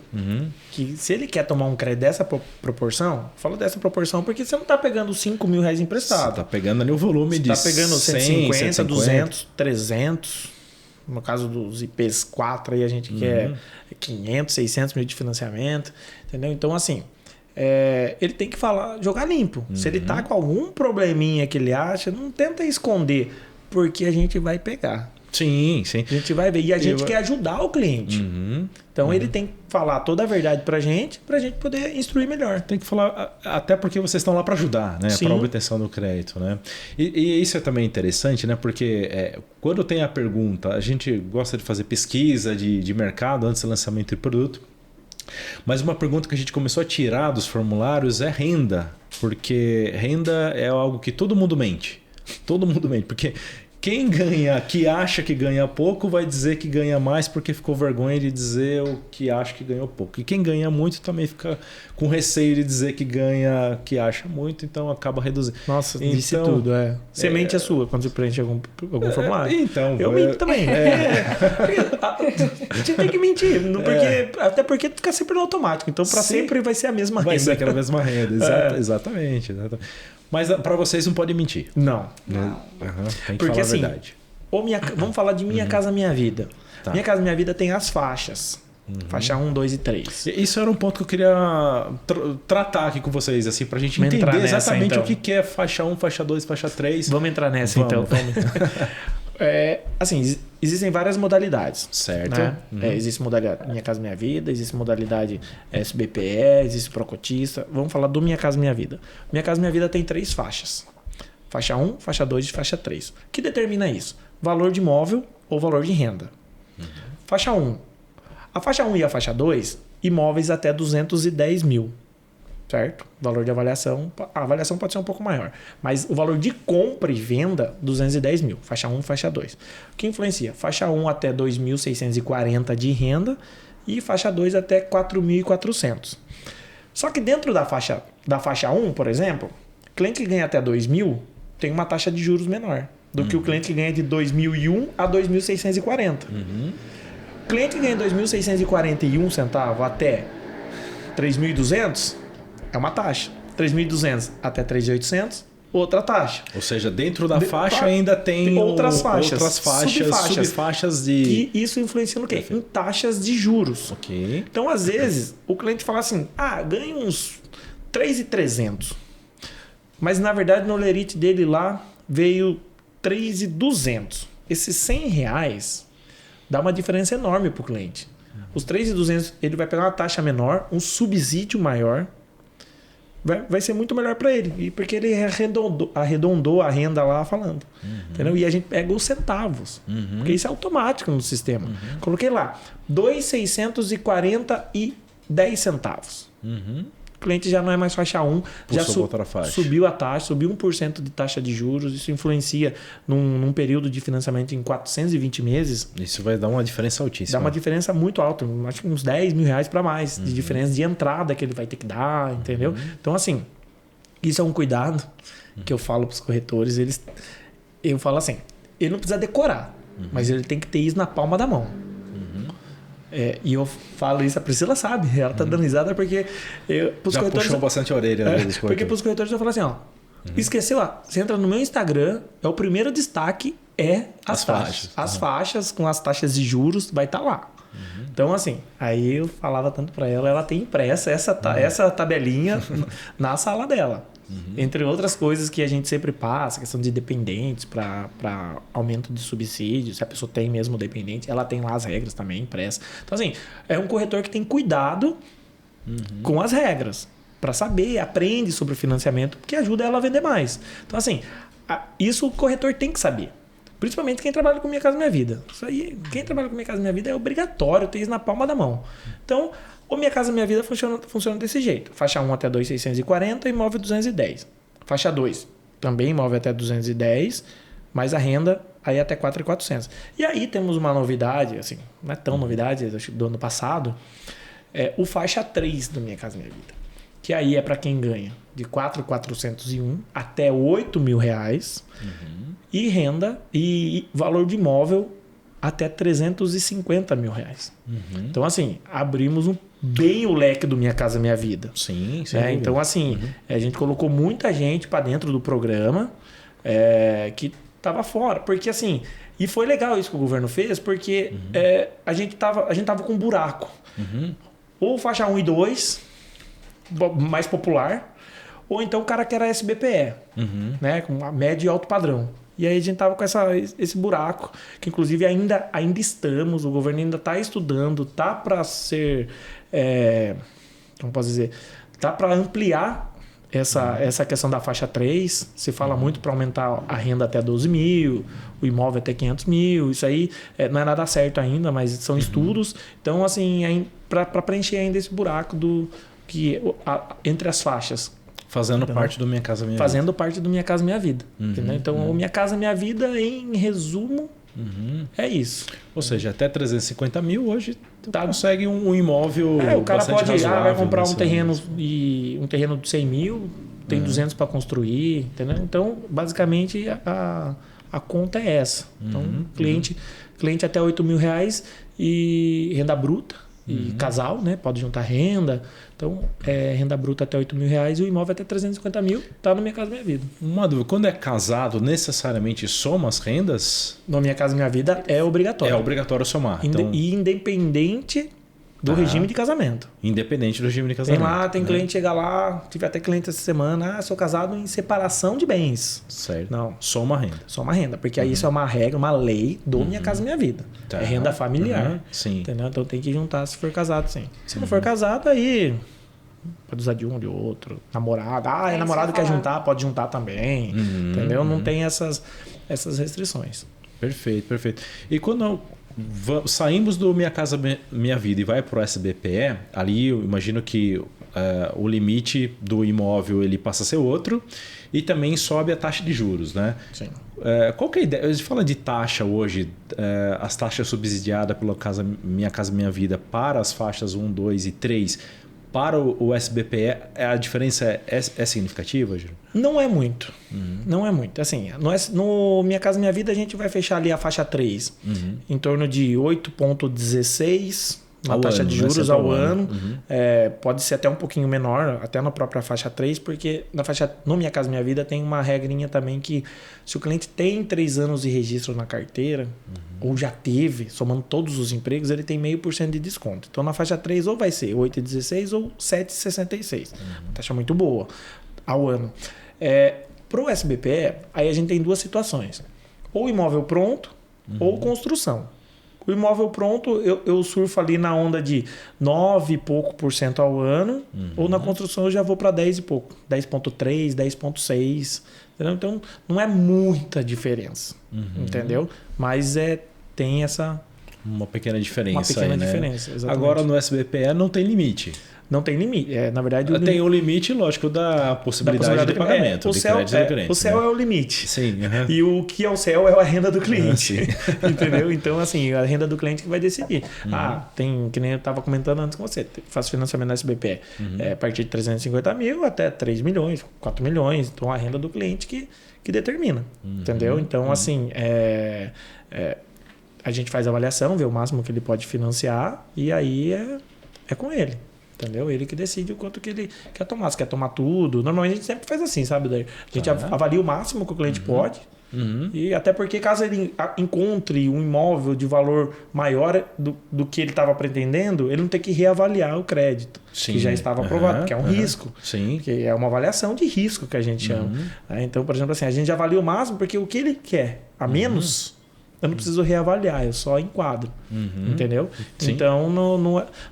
que se ele quer tomar um crédito dessa proporção, fala dessa proporção porque você não está pegando 5 mil reais emprestado. Você está pegando ali o volume de 100, está pegando 150, 200, 300. No caso dos IPs 4, aí a gente quer 500, 600 mil de financiamento. Entendeu? Então, assim... ele tem que jogar limpo. Se ele tá com algum probleminha que ele acha, não tenta esconder, porque a gente vai pegar. Sim. A gente vai ver. E a gente quer ajudar o cliente. Então ele tem que falar toda a verdade pra gente poder instruir melhor. Tem que falar, até porque vocês estão lá para ajudar, né? Para a obtenção do crédito, né? E isso é também interessante, né? Porque quando tem a pergunta, a gente gosta de fazer pesquisa de mercado antes do lançamento do produto. Mas uma pergunta que a gente começou a tirar dos formulários é renda. Porque renda é algo que todo mundo mente. Todo mundo mente. Porque quem ganha, que acha que ganha pouco, vai dizer que ganha mais porque ficou vergonha de dizer o que acha que ganhou pouco. E quem ganha muito também fica com receio de dizer que ganha, que acha muito, então acaba reduzindo. Nossa, disse tudo, Semente é sua quando você preenche algum formulário. Então, eu minto também. A gente tem que mentir, até porque fica sempre no automático. Então, para sempre vai ser a mesma renda. Vai ser aquela mesma renda, exatamente. Mas para vocês não pode mentir. Não. Tem que falar a verdade. Vamos falar de Minha Casa Minha Vida. Tá. Minha Casa Minha Vida tem as faixas. Faixa 1, 2 e 3. Isso era um ponto que eu queria tratar aqui com vocês, assim, pra gente entender exatamente o que é faixa 1, faixa 2, faixa 3. Vamos entrar nessa, então. Assim, existem várias modalidades. Certo. Né? Existe modalidade Minha Casa Minha Vida, existe modalidade SBPE, existe Procotista. Vamos falar do Minha Casa Minha Vida. Minha Casa Minha Vida tem 3 faixas. Faixa 1, faixa 2 e faixa 3. O que determina isso? Valor de imóvel ou valor de renda. Faixa 1. A faixa 1 e a faixa 2, imóveis até 210 mil. Certo? Valor de avaliação, a avaliação pode ser um pouco maior. Mas o valor de compra e venda, 210 mil. Faixa 1 e faixa 2. O que influencia? Faixa 1 até 2.640 de renda e faixa 2 até 4.400. Só que dentro da faixa 1, por exemplo, cliente que ganha até 2.000 tem uma taxa de juros menor do que o cliente que ganha de 2.001 a 2.640. O cliente que ganha 2.641 centavos até 3.200 é uma taxa. 3.200 até 3.800, outra taxa. Ou seja, dentro da faixa ainda tem outras faixas, subfaixas de... E isso influencia no quê? Em taxas de juros. Ok. Então, às vezes, o cliente fala assim, ganha uns 3.300. Mas, na verdade, no lerite dele lá veio 3.200. Esses R$100 dá uma diferença enorme para o cliente. Os 3.200, ele vai pegar uma taxa menor, um subsídio maior, vai ser muito melhor para ele. E porque ele arredondou a renda lá falando. Entendeu? E a gente pega os centavos. Porque isso é automático no sistema. Coloquei lá, 2.640 e 10 centavos. O cliente já não é mais faixa 1, já subiu a taxa, subiu 1% de taxa de juros. Isso influencia num período de financiamento em 420 meses. Isso vai dar uma diferença altíssima. Dá uma diferença muito alta, acho que uns R$10 mil para mais de diferença de entrada que ele vai ter que dar, entendeu? Então, assim, isso é um cuidado que eu falo para os corretores. Eu falo assim, ele não precisa decorar, mas ele tem que ter isso na palma da mão. E eu falo isso, a Priscila sabe, ela tá dando risada porque... Já puxou bastante a orelha. Porque para os corretores eu falo assim, esqueceu, você entra no meu Instagram, o primeiro destaque as faixas. As faixas com as taxas de juros vai estar lá. Então, assim, aí eu falava tanto para ela tem impressa essa tabelinha na sala dela. Entre outras coisas que a gente sempre passa, questão de dependentes para aumento de subsídios, se a pessoa tem mesmo dependente, ela tem lá as regras também impressas. Então, assim, é um corretor que tem cuidado com as regras, para saber, aprende sobre o financiamento, que ajuda ela a vender mais. Então, assim, isso o corretor tem que saber. Principalmente quem trabalha com Minha Casa Minha Vida. Isso aí, quem trabalha com Minha Casa Minha Vida é obrigatório ter isso na palma da mão. Então, o Minha Casa Minha Vida funciona desse jeito. Faixa 1 até 2.640, imóvel 210. Faixa 2, também imóvel até 210, mas a renda aí até 4.400. E aí temos uma novidade, assim, não é tão novidade, acho que do ano passado, o faixa 3 do Minha Casa Minha Vida. Que aí é para quem ganha de 4.401 até R$8.000 e renda e valor de imóvel até R$350 mil. Então, assim, abrimos bem o leque do Minha Casa Minha Vida. Sim. Então, assim, a gente colocou muita gente para dentro do programa que estava fora. Porque, assim, e foi legal isso que o governo fez, porque a gente tava com um buraco. Ou faixa 1 e 2, mais popular, ou então o cara que era SBPE, né, com médio e alto padrão. E aí a gente tava com esse buraco, que inclusive ainda estamos, o governo ainda está estudando, tá para ser, como posso dizer, tá para ampliar essa questão da faixa 3. Se fala muito para aumentar a renda até 12 mil, o imóvel até 500 mil, isso aí não é nada certo ainda, mas são estudos. Então, assim, para preencher ainda esse buraco entre as faixas. Fazendo parte do Minha Casa Minha Vida. Fazendo parte do Minha Casa Minha Vida. Então, o Minha Casa Minha Vida, em resumo, é isso. Ou seja, até 350 mil hoje consegue um imóvel. O cara pode vai comprar um terreno de 100 mil, tem 200 para construir, entendeu? Então, basicamente, a conta é essa. Então, cliente até R$8.000 e renda bruta. E casal, né? Pode juntar renda. Então, renda bruta até R$8.000 e o imóvel até 350 mil. Tá no Minha Casa Minha Vida. Uma dúvida. Quando é casado, necessariamente soma as rendas? No Minha Casa Minha Vida é obrigatório. É obrigatório somar. E independente do regime de casamento. Independente do regime de casamento. Tem cliente que chega lá, tive até cliente essa semana, sou casado em separação de bens. Certo. Não. Soma renda. Soma renda, porque aí isso é uma regra, uma lei do Minha Casa Minha Vida. Tá. É renda familiar. Sim. Entendeu? Então tem que juntar se for casado, sim. Se não for casado, aí pode usar de um, de outro. Namorado. Namorado quer juntar, pode juntar também. Entendeu? Não tem essas restrições. Perfeito. E quando saímos do Minha Casa Minha Vida e vai para o SBPE, ali eu imagino que o limite do imóvel ele passa a ser outro e também sobe a taxa de juros, né? Sim. Qual que é a ideia? A gente fala de taxa hoje, as taxas subsidiadas pela Minha Casa Minha Vida para as faixas 1, 2 e 3. Para o SBPE, a diferença é significativa, Júlio? Não é muito. Não é muito. Assim, no Minha Casa Minha Vida, a gente vai fechar ali a faixa 3. Em torno de 8,16 na taxa de juros ao ano. Pode ser até um pouquinho menor, até na própria faixa 3, porque no Minha Casa Minha Vida tem uma regrinha também que se o cliente tem 3 anos de registro na carteira, ou já teve, somando todos os empregos, ele tem 0,5% de desconto. Então na faixa 3 ou vai ser 8,16 ou 7,66. Uma taxa muito boa ao ano. Para o SBPE, aí a gente tem 2 situações. Ou imóvel pronto ou construção. O imóvel pronto, eu surfo ali na onda de 9 e pouco % ao ano, ou na construção eu já vou para 10 e pouco, 10,3, 10,6. Entendeu? Então, não é muita diferença, entendeu? Mas tem uma pequena diferença. Uma pequena diferença, exatamente. Agora, no SBPE não tem limite. Não tem limite. Na verdade, tem o limite, lógico, da possibilidade de pagamento. O céu é o limite. Sim. E o que é o céu é a renda do cliente. Entendeu? Então, assim, a renda do cliente que vai decidir. Tem, que nem eu estava comentando antes com você, faço financiamento na SBPE. A partir de 350 mil até 3 milhões, 4 milhões. Então, a renda do cliente que determina. Entendeu? Então, assim, a gente faz a avaliação, vê o máximo que ele pode financiar e aí é com ele. Entendeu? Ele que decide o quanto que ele quer tomar. Se quer tomar tudo. Normalmente a gente sempre faz assim, sabe, Daí? A gente avalia o máximo que o cliente pode. E até porque caso ele encontre um imóvel de valor maior do que ele estava pretendendo, ele não tem que reavaliar o crédito. Que já estava aprovado, que é um risco. Sim. Que é uma avaliação de risco que a gente chama. Então, por exemplo, assim, a gente avalia o máximo porque o que ele quer a menos... Eu não preciso reavaliar, eu só enquadro. Entendeu? Sim. Então,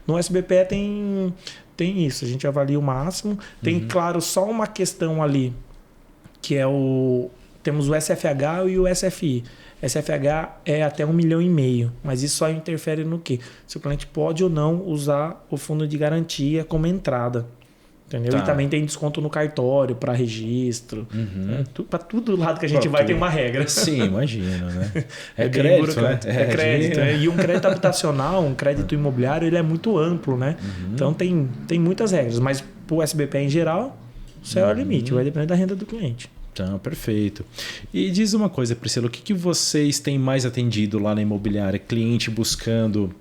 no SBPE tem isso. A gente avalia o máximo. Tem, claro, só uma questão ali, que é temos o SFH e o SFI. SFH é até 1,5 milhão, mas isso só interfere no quê? Se o cliente pode ou não usar o fundo de garantia como entrada. Entendeu? E também tem desconto no cartório para registro. Para todo lado que a gente vai tem uma regra. Sim, imagino, né? É crédito, né? É crédito. E um crédito habitacional, um crédito imobiliário, ele é muito amplo, né? Então tem muitas regras. Mas para o SBPE em geral, o céu é o limite. Vai depender da renda do cliente. Então, perfeito. E diz uma coisa, Priscila, o que vocês têm mais atendido lá na imobiliária? Cliente buscando...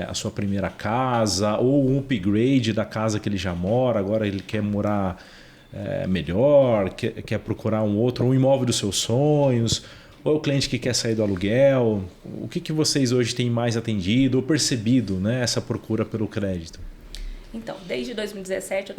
a sua primeira casa ou um upgrade da casa que ele já mora, agora ele quer morar melhor, quer procurar um imóvel dos seus sonhos, ou é o cliente que quer sair do aluguel. O que vocês hoje têm mais atendido ou percebido, né, essa procura pelo crédito? Então, desde 2017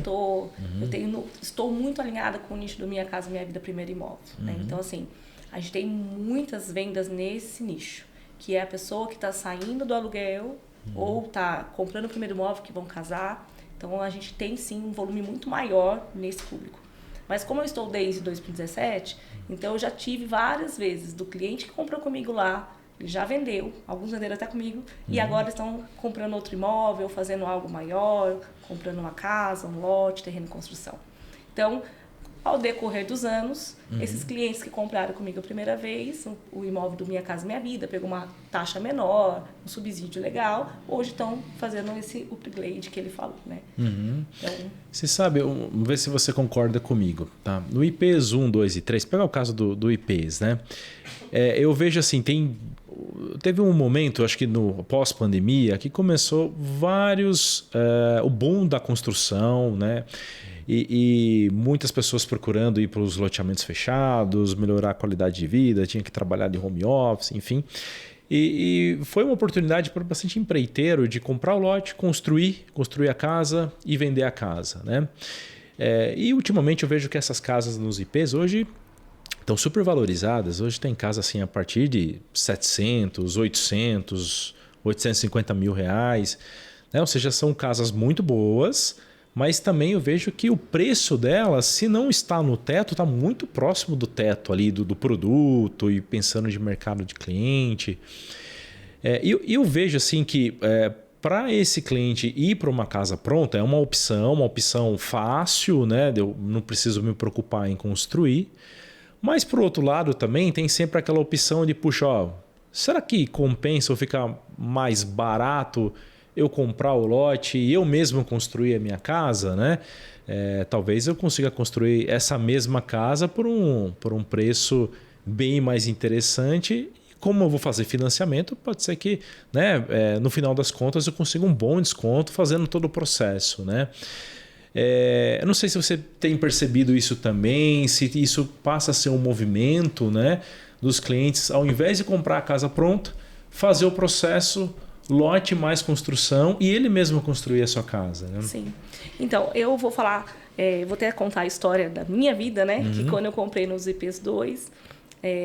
estou muito alinhada com o nicho do Minha Casa Minha Vida Primeiro Imóvel. Né? Então, assim, a gente tem muitas vendas nesse nicho, que é a pessoa que está saindo do aluguel ou está comprando o primeiro imóvel, que vão casar. Então, a gente tem, sim, um volume muito maior nesse público. Mas como eu estou desde 2017, então eu já tive várias vezes do cliente que comprou comigo lá, ele já vendeu, alguns venderam até comigo, e agora estão comprando outro imóvel, fazendo algo maior, comprando uma casa, um lote, terreno em construção. Então, ao decorrer dos anos, esses clientes que compraram comigo a primeira vez, o imóvel do Minha Casa Minha Vida, pegou uma taxa menor, um subsídio legal, hoje estão fazendo esse upgrade que ele falou, né? Então, você sabe, vamos ver se você concorda comigo, tá? No IPs 1, 2 e 3, pegar o caso do IPs, né? Eu vejo assim, teve um momento, acho que no pós-pandemia, que começou o boom da construção, né? E muitas pessoas procurando ir para os loteamentos fechados, melhorar a qualidade de vida, tinha que trabalhar de home office, enfim. E foi uma oportunidade para bastante empreiteiro de comprar o lote, construir a casa e vender a casa, né? E ultimamente eu vejo que essas casas nos IPs hoje estão super valorizadas. Hoje tem casa assim a partir de 700, 800, 850 mil reais, né? Ou seja, são casas muito boas, mas também eu vejo que o preço delas, se não está no teto, está muito próximo do teto ali do produto e pensando de mercado de cliente. Eu vejo assim que para esse cliente ir para uma casa pronta é uma opção fácil, né? Eu não preciso me preocupar em construir. Mas por outro lado também tem sempre aquela opção de, puxa, será que compensa ou ficar mais barato eu comprar o lote e eu mesmo construir a minha casa, né? Talvez eu consiga construir essa mesma casa por um preço bem mais interessante. E como eu vou fazer financiamento, pode ser que, né, no final das contas eu consiga um bom desconto fazendo todo o processo, né? Eu não sei se você tem percebido isso também, se isso passa a ser um movimento, né, dos clientes, ao invés de comprar a casa pronta, fazer o processo lote mais construção e ele mesmo construir a sua casa, né? Sim. Então, eu vou falar, vou até contar a história da minha vida, né? Que quando eu comprei nos IPs 2,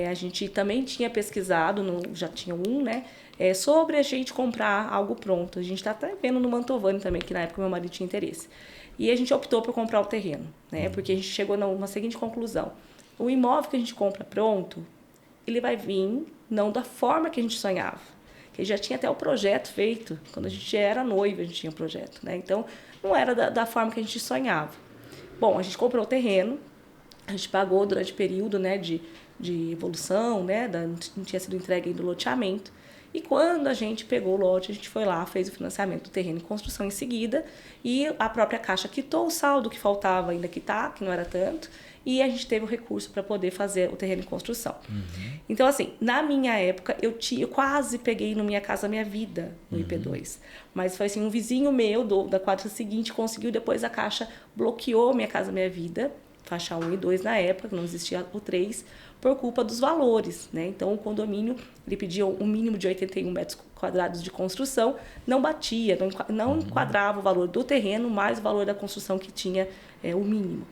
a gente também tinha pesquisado, já tinha né? Sobre a gente comprar algo pronto. A gente está até vendo no Mantovani também, que na época meu marido tinha interesse. E a gente optou por comprar o terreno, né? Porque a gente chegou numa seguinte conclusão. O imóvel que a gente compra pronto, ele vai vir não da forma que a gente sonhava. Ele já tinha até o projeto feito. Quando a gente era noiva, a gente tinha o projeto, né? Então, não era da forma que a gente sonhava. Bom, a gente comprou o terreno, a gente pagou durante o período, né, de evolução, né? Não tinha sido entregue ainda o loteamento. E quando a gente pegou o lote, a gente foi lá, fez o financiamento do terreno em construção em seguida, e a própria Caixa quitou o saldo que faltava ainda quitar, que não era tanto, e a gente teve o recurso para poder fazer o terreno em construção. Então, assim, na minha época, eu quase peguei no Minha Casa Minha Vida, no IP2. Mas foi assim, um vizinho meu da quadra seguinte conseguiu, depois a Caixa bloqueou Minha Casa Minha Vida, faixa 1 e 2 na época, não existia o 3, por culpa dos valores, né? Então, o condomínio, ele pedia um mínimo de 81 metros quadrados de construção, não batia, não enquadrava o valor do terreno, mais o valor da construção que tinha o mínimo.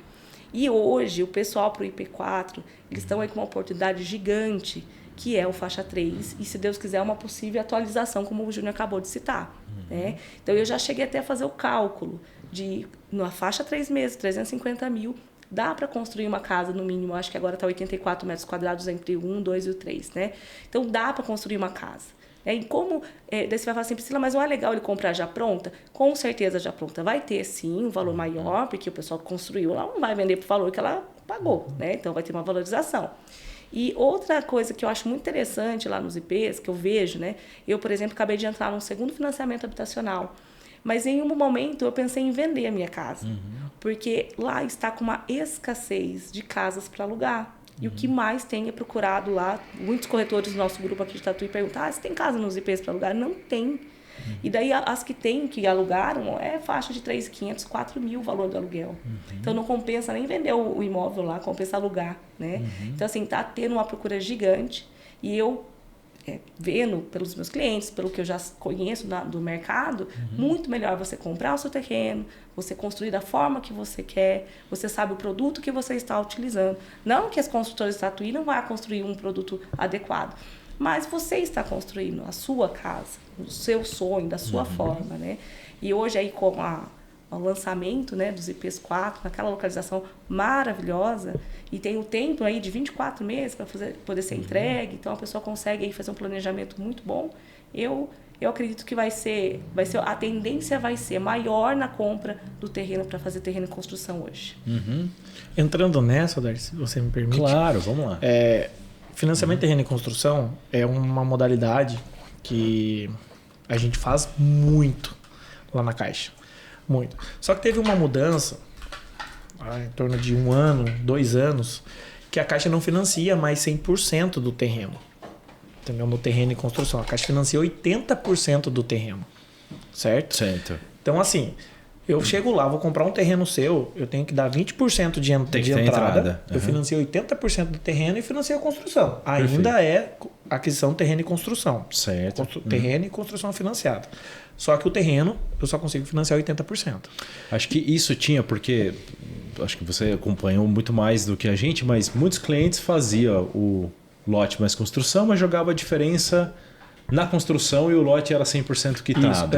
E hoje, o pessoal para o IP4, eles estão aí com uma oportunidade gigante, que é o faixa 3, e se Deus quiser, uma possível atualização, como o Júnior acabou de citar. Né? Então, eu já cheguei até a fazer o cálculo de, na faixa 3 meses, 350 mil, dá para construir uma casa, no mínimo, acho que agora está 84 metros quadrados entre o 1, 2 e o 3, né? Então, dá para construir uma casa. E como, daí você vai falar assim, Priscila, mas não é legal ele comprar já pronta? Com certeza já pronta vai ter, sim, um valor maior, porque o pessoal que construiu lá não vai vender por valor que ela pagou, né? Então, vai ter uma valorização. E outra coisa que eu acho muito interessante lá nos IPs, que eu vejo, né? Eu, por exemplo, acabei de entrar num segundo financiamento habitacional. Mas em um momento eu pensei em vender a minha casa, porque lá está com uma escassez de casas para alugar. E o que mais tem é procurado lá, muitos corretores do nosso grupo aqui de Tatuí perguntam, se tem casa nos IPs para alugar? Não tem. E daí as que tem, que alugaram, é faixa de 3.500, 4 mil o valor do aluguel. Então não compensa nem vender o imóvel lá, compensa alugar, né? Então assim, está tendo uma procura gigante e eu vendo pelos meus clientes, pelo que eu já conheço do mercado, muito melhor você comprar o seu terreno, você construir da forma que você quer, você sabe o produto que você está utilizando. Não que as construtoras de Tatuí não vão construir um produto adequado, mas você está construindo a sua casa, o seu sonho, da sua forma, né? E hoje aí com o lançamento, né, dos IPs 4, naquela localização maravilhosa, e tem o tempo aí de 24 meses para poder ser entregue, então a pessoa consegue aí fazer um planejamento muito bom. Eu eu acredito que a tendência vai ser maior na compra do terreno para fazer terreno em construção hoje. Entrando nessa, Darcy, se você me permite. Claro, vamos lá. Financiamento de terreno em construção é uma modalidade que a gente faz muito lá na Caixa. Muito. Só que teve uma mudança, em torno de 1 ano, 2 anos, que a Caixa não financia mais 100% do terreno. Entendeu? No terreno em construção. A Caixa financia 80% do terreno. Certo? Certo. Então, assim, eu chego lá, vou comprar um terreno seu, eu tenho que dar 20% de entrada. Entrada. Eu financio 80% do terreno e financio a construção. Ainda é aquisição, terreno e construção. Certo. Terreno e construção financiada. Só que o terreno, eu só consigo financiar 80%. Acho que isso tinha, porque acho que você acompanhou muito mais do que a gente, mas muitos clientes faziam o lote mais construção, mas jogava a diferença na construção e o lote era 100% quitado.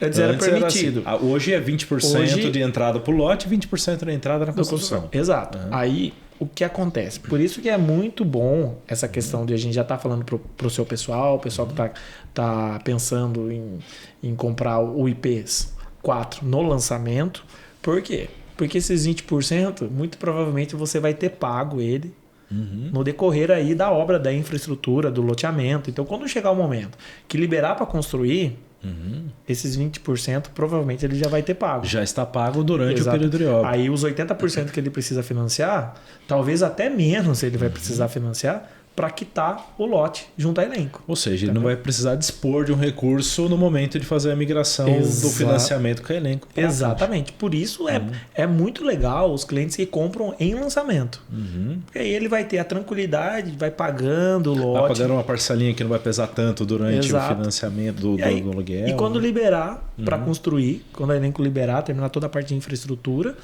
Antes era permitido. Era assim, hoje é 20% de entrada para o lote e 20% da entrada na construção. Exato. Aí, o que acontece? Por isso que é muito bom essa questão de a gente já estar falando para o seu pessoal, o pessoal que tá pensando em comprar o IPs 4 no lançamento. Por quê? Porque esses 20%, muito provavelmente você vai ter pago ele no decorrer aí da obra, da infraestrutura, do loteamento. Então, quando chegar o momento que liberar para construir, esses 20% provavelmente ele já vai ter pago. Já está pago durante o período de obra. Aí os 80% que ele precisa financiar, talvez até menos ele vai precisar financiar para quitar o lote junto ao elenco. Ou seja, ele não vai precisar dispor de um recurso no momento de fazer a migração do financiamento com o elenco. Exatamente. Por isso é muito legal os clientes que compram em lançamento. Porque aí ele vai ter a tranquilidade, vai pagando o lote. Vai pagando uma parcelinha que não vai pesar tanto durante o financiamento do aluguel. E quando liberar para construir, quando o elenco liberar, terminar toda a parte de infraestrutura,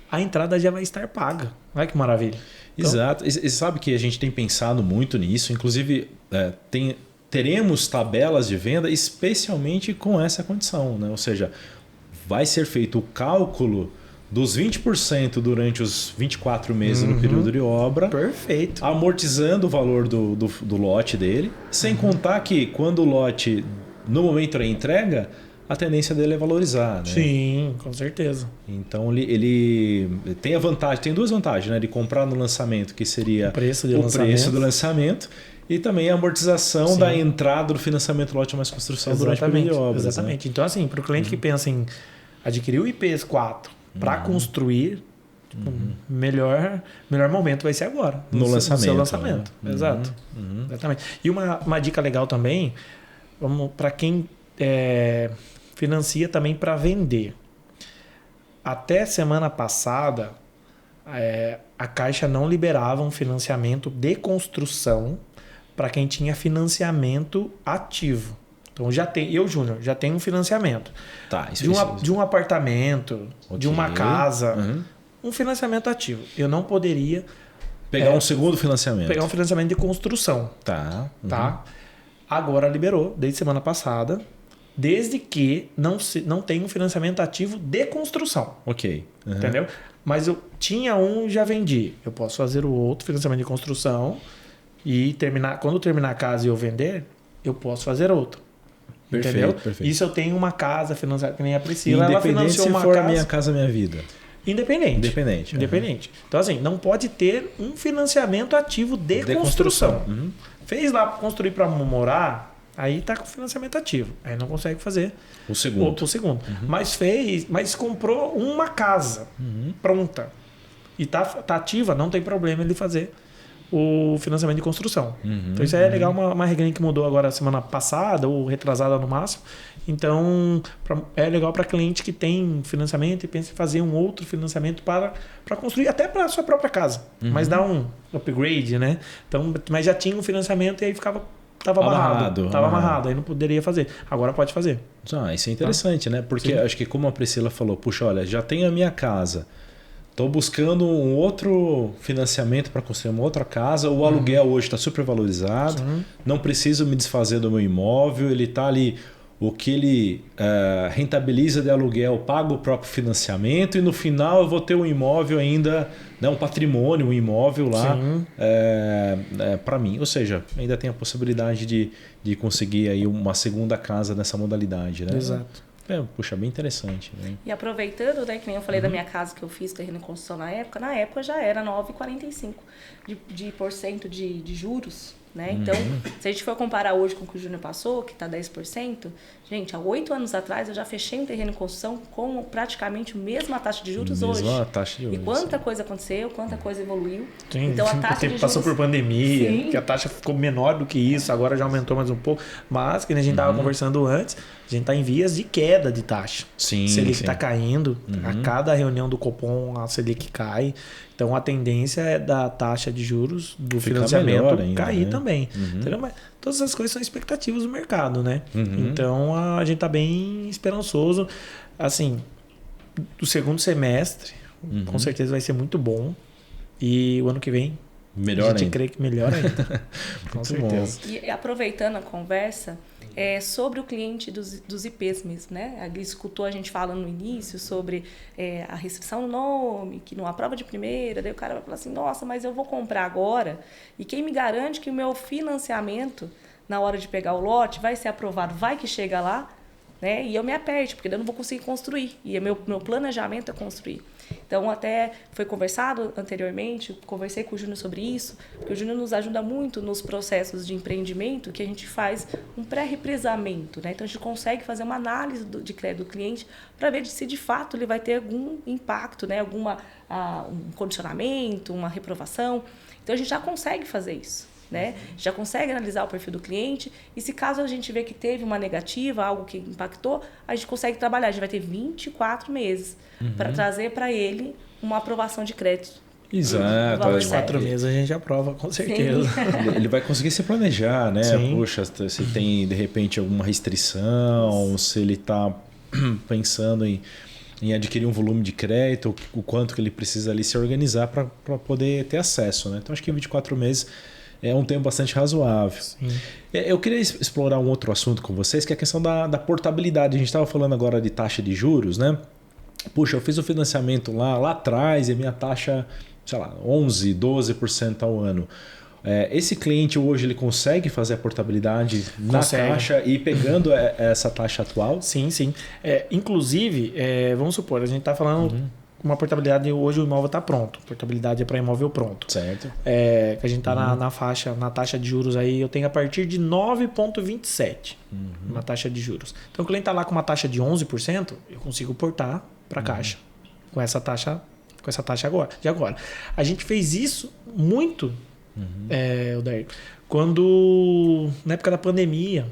a entrada já vai estar paga. Olha que maravilha. Então, exato. E sabe que a gente tem pensado muito nisso. Inclusive, teremos tabelas de venda especialmente com essa condição. Né? Ou seja, vai ser feito o cálculo dos 20% durante os 24 meses no período de obra. Perfeito. Amortizando o valor do lote dele. Sem contar que quando o lote, no momento da entrega, a tendência dele é valorizar. Né? Sim, com certeza. Então ele tem a vantagem, tem duas vantagens, né? De comprar no lançamento, que seria o preço do lançamento, e também a amortização da entrada do financiamento lote mais construção durante o período de obras. Exatamente. Né? Então, assim, para o cliente que pensa em adquirir o IPs 4 para construir, melhor momento vai ser agora. No lançamento. No seu lançamento. Né? Exato. Exatamente. E uma dica legal também, para quem financia também para vender. Até semana passada, a Caixa não liberava um financiamento de construção para quem tinha financiamento ativo. Então, eu, Júnior, já tenho um financiamento. Tá, de um apartamento, de uma casa, um financiamento ativo. Eu não poderia... Pegar um segundo financiamento. Pegar um financiamento de construção. Tá. Tá? Agora liberou, desde semana passada, desde que não tenha um financiamento ativo de construção. Ok. Entendeu? Mas eu tinha um, já vendi. Eu posso fazer o outro financiamento de construção e quando terminar a casa e eu vender, eu posso fazer outro. Perfeito, entendeu? Perfeito. Isso eu tenho uma casa financiada, que nem a Priscila. Independente ela financiou se uma for casa... a Minha Casa Minha Vida. Independente. Então, assim, não pode ter um financiamento ativo de construção. Fez lá para construir para morar, aí está com financiamento ativo. Aí não consegue fazer o segundo. Mas comprou uma casa pronta e tá ativa, não tem problema ele fazer o financiamento de construção. Então isso aí é legal, uma regrinha que mudou agora semana passada ou retrasada no máximo. Então é legal para cliente que tem financiamento e pensa em fazer um outro financiamento para construir até para a sua própria casa, mas dá um upgrade, né? Então, mas já tinha um financiamento e aí estava amarrado, aí não poderia fazer. Agora pode fazer. Isso é interessante, né? Porque acho que como a Priscila falou, puxa, olha, já tenho a minha casa, estou buscando um outro financiamento para construir uma outra casa, o aluguel hoje está super valorizado, não preciso me desfazer do meu imóvel, ele está ali o que ele rentabiliza de aluguel paga o próprio financiamento e no final eu vou ter um imóvel ainda, né, um patrimônio, um imóvel lá para mim. Ou seja, ainda tem a possibilidade de conseguir aí uma segunda casa nessa modalidade. Né? Exato. Puxa, bem interessante. Né? E aproveitando, né, que nem eu falei da minha casa que eu fiz terreno em construção na época já era 9,45% de juros. Né? Então, se a gente for comparar hoje com o que o Júnior passou, que está 10%, gente, há 8 anos atrás eu já fechei um terreno em construção com praticamente a mesma taxa de juros hoje. Taxa de juros, e quanta coisa aconteceu, quanta coisa evoluiu. Sim, então, a taxa de juros... passou por pandemia, que a taxa ficou menor do que isso, agora já aumentou mais um pouco. Mas, que a gente estava conversando antes, a gente está em vias de queda de taxa. Sim, Selic está caindo, a cada reunião do Copom a Selic cai. Então, a tendência é da taxa de juros do financiamento ainda, cair também. Entendeu? Mas todas essas coisas são expectativas do mercado, né? Então, a gente está bem esperançoso. Assim, o segundo semestre, com certeza vai ser muito bom. E o ano que vem, melhor a gente crê que melhor ainda. Com certeza. E aproveitando a conversa, sobre o cliente dos IPs mesmo, né? Ele escutou a gente falando no início sobre a restrição no nome, que não aprova de primeira, daí o cara vai falar assim, nossa, mas eu vou comprar agora, e quem me garante que o meu financiamento, na hora de pegar o lote, vai ser aprovado, vai que chega lá, né? E eu me aperte, porque eu não vou conseguir construir, e meu planejamento é construir. Então, até foi conversado anteriormente, conversei com o Júnior sobre isso, porque o Júnior nos ajuda muito nos processos de empreendimento, que a gente faz um pré-represamento, né? Então, a gente consegue fazer uma análise de crédito do cliente para ver se, de fato, ele vai ter algum impacto, né? Um condicionamento, uma reprovação. Então, a gente já consegue fazer isso. Né? Já consegue analisar o perfil do cliente e se caso a gente vê que teve uma negativa, algo que impactou, a gente consegue trabalhar. A gente vai ter 24 meses para trazer para ele uma aprovação de crédito. Exato. 4 meses a gente aprova, com certeza. Ele vai conseguir se planejar, né? Sim. Poxa, se tem de repente alguma restrição, se ele está pensando em adquirir um volume de crédito, o quanto que ele precisa ali se organizar para poder ter acesso, né? Então acho que em 24 meses é um tempo bastante razoável. Sim. Eu queria explorar um outro assunto com vocês, que é a questão da portabilidade. A gente estava falando agora de taxa de juros, né? Puxa, eu fiz o financiamento lá atrás e a minha taxa, sei lá, 11%, 12% ao ano. Esse cliente hoje ele consegue fazer a portabilidade na taxa e pegando essa taxa atual? Sim, sim. Inclusive, vamos supor, a gente está falando... Uma portabilidade, hoje o imóvel está pronto. Portabilidade é para imóvel pronto. Certo. Que a gente está na taxa de juros aí, eu tenho a partir de 9,27% na taxa de juros. Então o cliente está lá com uma taxa de 11%, eu consigo portar para a Caixa com essa taxa de agora. A gente fez isso muito, Odair, quando na época da pandemia,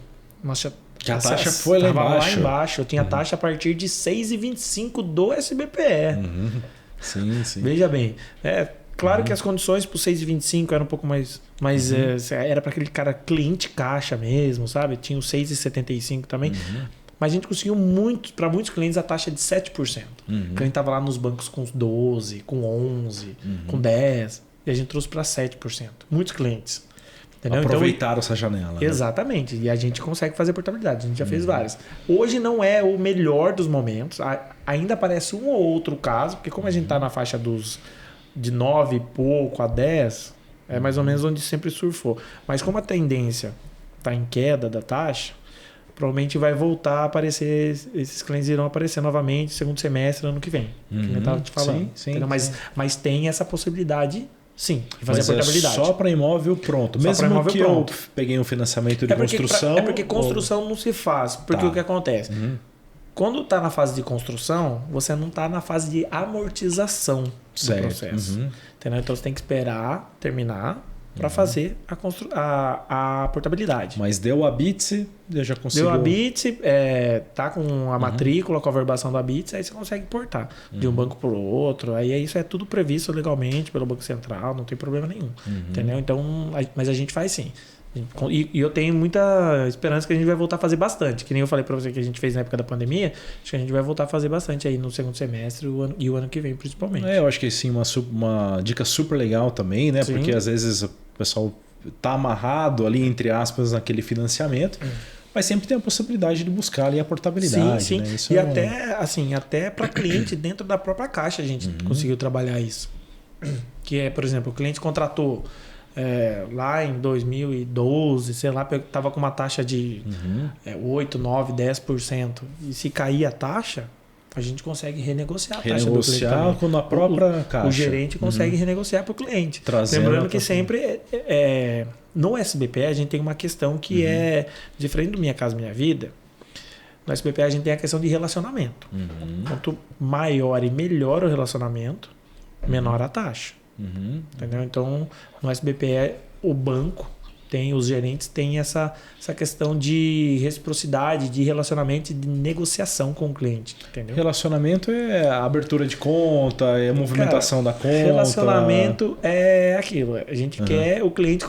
a taxa foi lá embaixo. Eu tinha taxa a partir de 6,25 do SBPE. Sim, sim. Veja bem. Claro que as condições para o 6,25 eram um pouco mais era para aquele cara cliente caixa mesmo, sabe? Tinha o 6,75 também. Mas a gente conseguiu para muitos clientes a taxa de 7%. O cliente estava lá nos bancos com 12%, com 11%, com 10%. E a gente trouxe para 7%. Muitos clientes. Entendeu? Aproveitaram essa janela. Exatamente. Né? E a gente consegue fazer portabilidade. A gente já fez várias. Hoje não é o melhor dos momentos. Ainda aparece um ou outro caso, porque como a gente está na faixa de 9 e pouco a 10, é mais ou menos onde sempre surfou. Mas como a tendência está em queda da taxa, provavelmente vai voltar a aparecer, esses clientes irão aparecer novamente no segundo semestre, ano que vem. Que eu estava te falando. Sim. Mas tem essa possibilidade. Sim, e fazer a portabilidade. Só para imóvel pronto. Mesmo imóvel que pronto. Eu peguei um financiamento de construção... É porque construção não se faz. Porque o que acontece? Quando está na fase de construção, você não está na fase de amortização do processo. Entendeu? Então você tem que esperar terminar para fazer a portabilidade. Mas deu a BITS, eu já consigo... Deu a BITS, tá com a matrícula, com a verbação da BITS, aí você consegue portar de um banco para o outro. Aí isso é tudo previsto legalmente pelo Banco Central, não tem problema nenhum. Entendeu? Então, mas a gente faz sim. E eu tenho muita esperança que a gente vai voltar a fazer bastante. Que nem eu falei para você que a gente fez na época da pandemia, acho que a gente vai voltar a fazer bastante aí no segundo semestre e o ano que vem principalmente. Eu acho que sim, uma dica super legal também, né? Sim. Porque às vezes o pessoal tá amarrado ali, entre aspas, naquele financiamento. Mas sempre tem a possibilidade de buscar ali a portabilidade. Sim, sim. Né? Isso E até para cliente dentro da própria Caixa a gente conseguiu trabalhar isso. Que é, por exemplo, o cliente contratou lá em 2012, sei lá, estava com uma taxa de 8, 9, 10%. E se cair a taxa, a gente consegue renegociar a taxa do cliente. Renegociar na própria Caixa. O gerente consegue renegociar para o cliente. Trazendo Lembrando que sempre no SBPE a gente tem uma questão que é diferente do Minha Casa Minha Vida. No SBPE a gente tem a questão de relacionamento. Quanto maior e melhor o relacionamento, menor a taxa. Entendeu? Então, no SBPE, o banco os gerentes têm essa questão de reciprocidade, de relacionamento e de negociação com o cliente. Entendeu? Relacionamento é a abertura de conta, é a movimentação da conta. Relacionamento é aquilo. A gente quer o cliente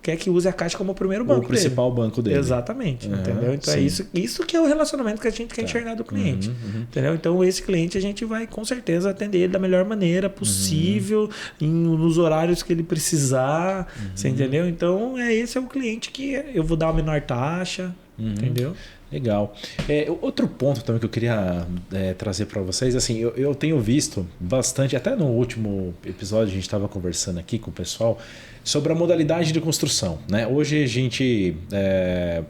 quer que use a Caixa como o primeiro banco dele. O principal banco dele. Exatamente. Entendeu? Então é isso que é o relacionamento que a gente quer enxergar do cliente. Entendeu? Então esse cliente a gente vai com certeza atender ele da melhor maneira possível, nos horários que ele precisar. Você entendeu? Então esse é o cliente que eu vou dar uma menor taxa. Entendeu? Legal. Outro ponto também que eu queria trazer para vocês, assim, eu tenho visto bastante, até no último episódio a gente estava conversando aqui com o pessoal sobre a modalidade de construção. Né? Hoje a gente,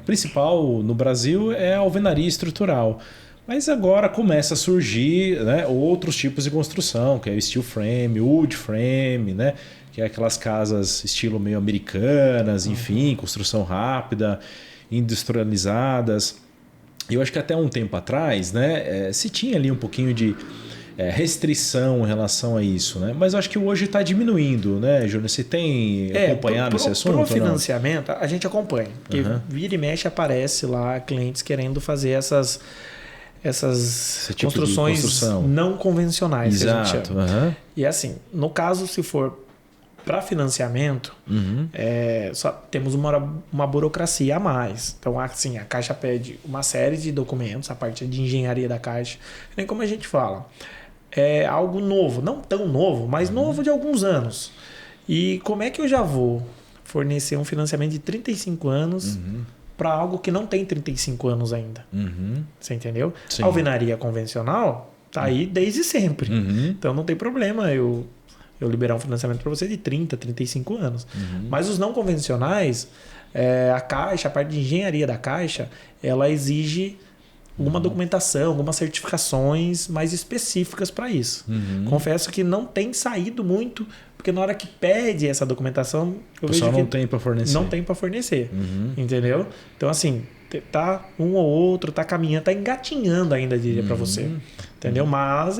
principal no Brasil é a alvenaria estrutural, mas agora começa a surgir, né, outros tipos de construção, que é o steel frame, wood frame, né, que é aquelas casas estilo meio americanas, enfim, construção rápida, industrializadas. Eu acho que até um tempo atrás, né, se tinha ali um pouquinho de restrição em relação a isso, né? Mas eu acho que hoje está diminuindo, né, Júnior? Você tem acompanhado esse assunto? Para o financiamento, a gente acompanha. Porque vira e mexe aparece lá clientes querendo fazer essas tipo construções não convencionais. Exato. Que a gente chama. E assim, no caso, se for para financiamento, só temos uma burocracia a mais. Então, assim, a Caixa pede uma série de documentos, a parte de engenharia da Caixa. Nem como a gente fala. É algo novo, não tão novo, mas novo de alguns anos. E como é que eu já vou fornecer um financiamento de 35 anos para algo que não tem 35 anos ainda? Você entendeu? Sim. A alvenaria convencional está aí desde sempre. Então, não tem problema eu liberar um financiamento para você de 30, 35 anos. Mas os não convencionais, a Caixa, a parte de engenharia da Caixa, ela exige alguma documentação, algumas certificações mais específicas para isso. Confesso que não tem saído muito, porque na hora que pede essa documentação, eu vejo que não tem para fornecer. Não tem para fornecer. Entendeu? Então, assim, tá um ou outro, tá caminhando, tá engatinhando ainda, diria para você. Entendeu? Mas,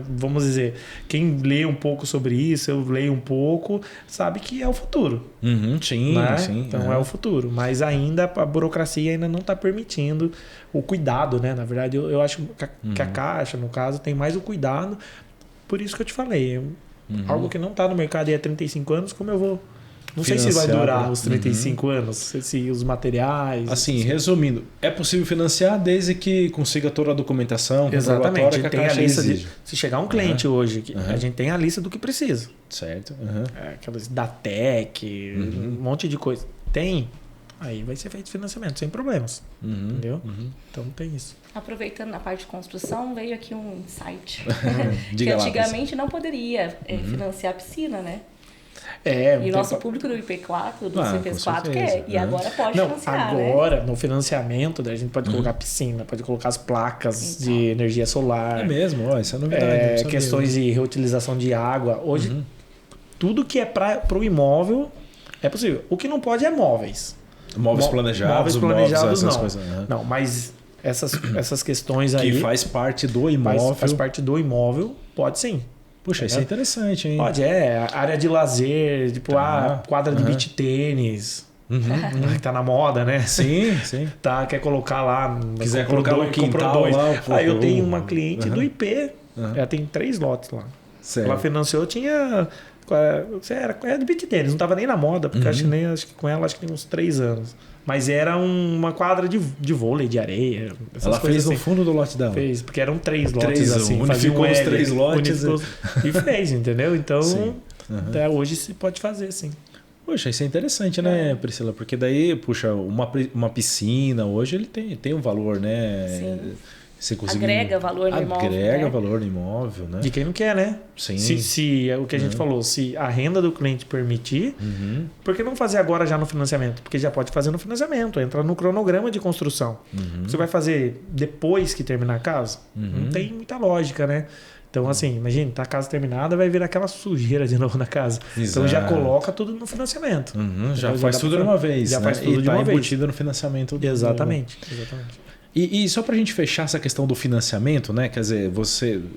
vamos dizer, quem lê um pouco sobre isso, eu leio um pouco, sabe que é o futuro. Sim, né? sim. Então é o futuro. Mas ainda a burocracia ainda não está permitindo o cuidado, né? Na verdade, eu acho que a Caixa, no caso, tem mais o cuidado. Por isso que eu te falei. Algo que não está no mercado e há 35 anos, como eu vou... Não sei se vai durar os 35 anos, se os materiais... Assim, resumindo, é possível financiar desde que consiga toda a documentação, exatamente, que a tem Caixa a lista exige. Se chegar um cliente hoje, a gente tem a lista do que precisa. Certo. Aquelas Datec, um monte de coisa. Tem, aí vai ser feito financiamento, sem problemas. Entendeu? Então tem isso. Aproveitando na parte de construção, veio aqui um insight. Diga que lá, antigamente não poderia financiar a piscina, né? E o nosso público do IP4, do CP4 quer. E agora pode financiar, agora, no financiamento, a gente pode colocar piscina, pode colocar as placas de energia solar. É mesmo, isso é novidade. Questões de reutilização de água. Hoje, tudo que é para o imóvel é possível. O que não pode é móveis. Móveis planejados essas não. Coisas. Não, mas essas questões aí... Que faz parte do imóvel. Faz parte do imóvel, pode sim. Puxa, isso é interessante, hein? Pode, área de lazer, tipo, quadra de beach tênis. Que tá na moda, né? Sim. Quer colocar lá... Quiser colocar no quintal lá. Aí eu tenho uma cliente do IP, ela tem 3 lotes lá. Certo. Ela financiou, tinha... Era de beach tênis, não tava nem na moda, porque acho que com ela tem uns 3 anos. Mas era uma quadra de vôlei, de areia. Ela fez assim. No fundo do lote dela. Fez, porque eram 3 lotes assim. Unificou os 3 lotes. E fez, entendeu? Então, até hoje se pode fazer, sim. Poxa, isso é interessante, né, Priscila? Porque daí, puxa, uma piscina hoje ele tem um valor, né? Sim. Você conseguir... Agrega valor no imóvel. Agrega valor no imóvel, né? De quem não quer, né? Sim. Se é o que a gente falou, se a renda do cliente permitir, por que não fazer agora já no financiamento? Porque já pode fazer no financiamento, entra no cronograma de construção. Você vai fazer depois que terminar a casa? Não tem muita lógica, né? Então, assim, imagina, tá a casa terminada, vai virar aquela sujeira de novo na casa. Exato. Então já coloca tudo no financiamento. Já faz tudo de uma vez. Já faz tudo de uma vez. Embutido no financiamento. Exatamente. E só para a gente fechar essa questão do financiamento, né? Quer dizer,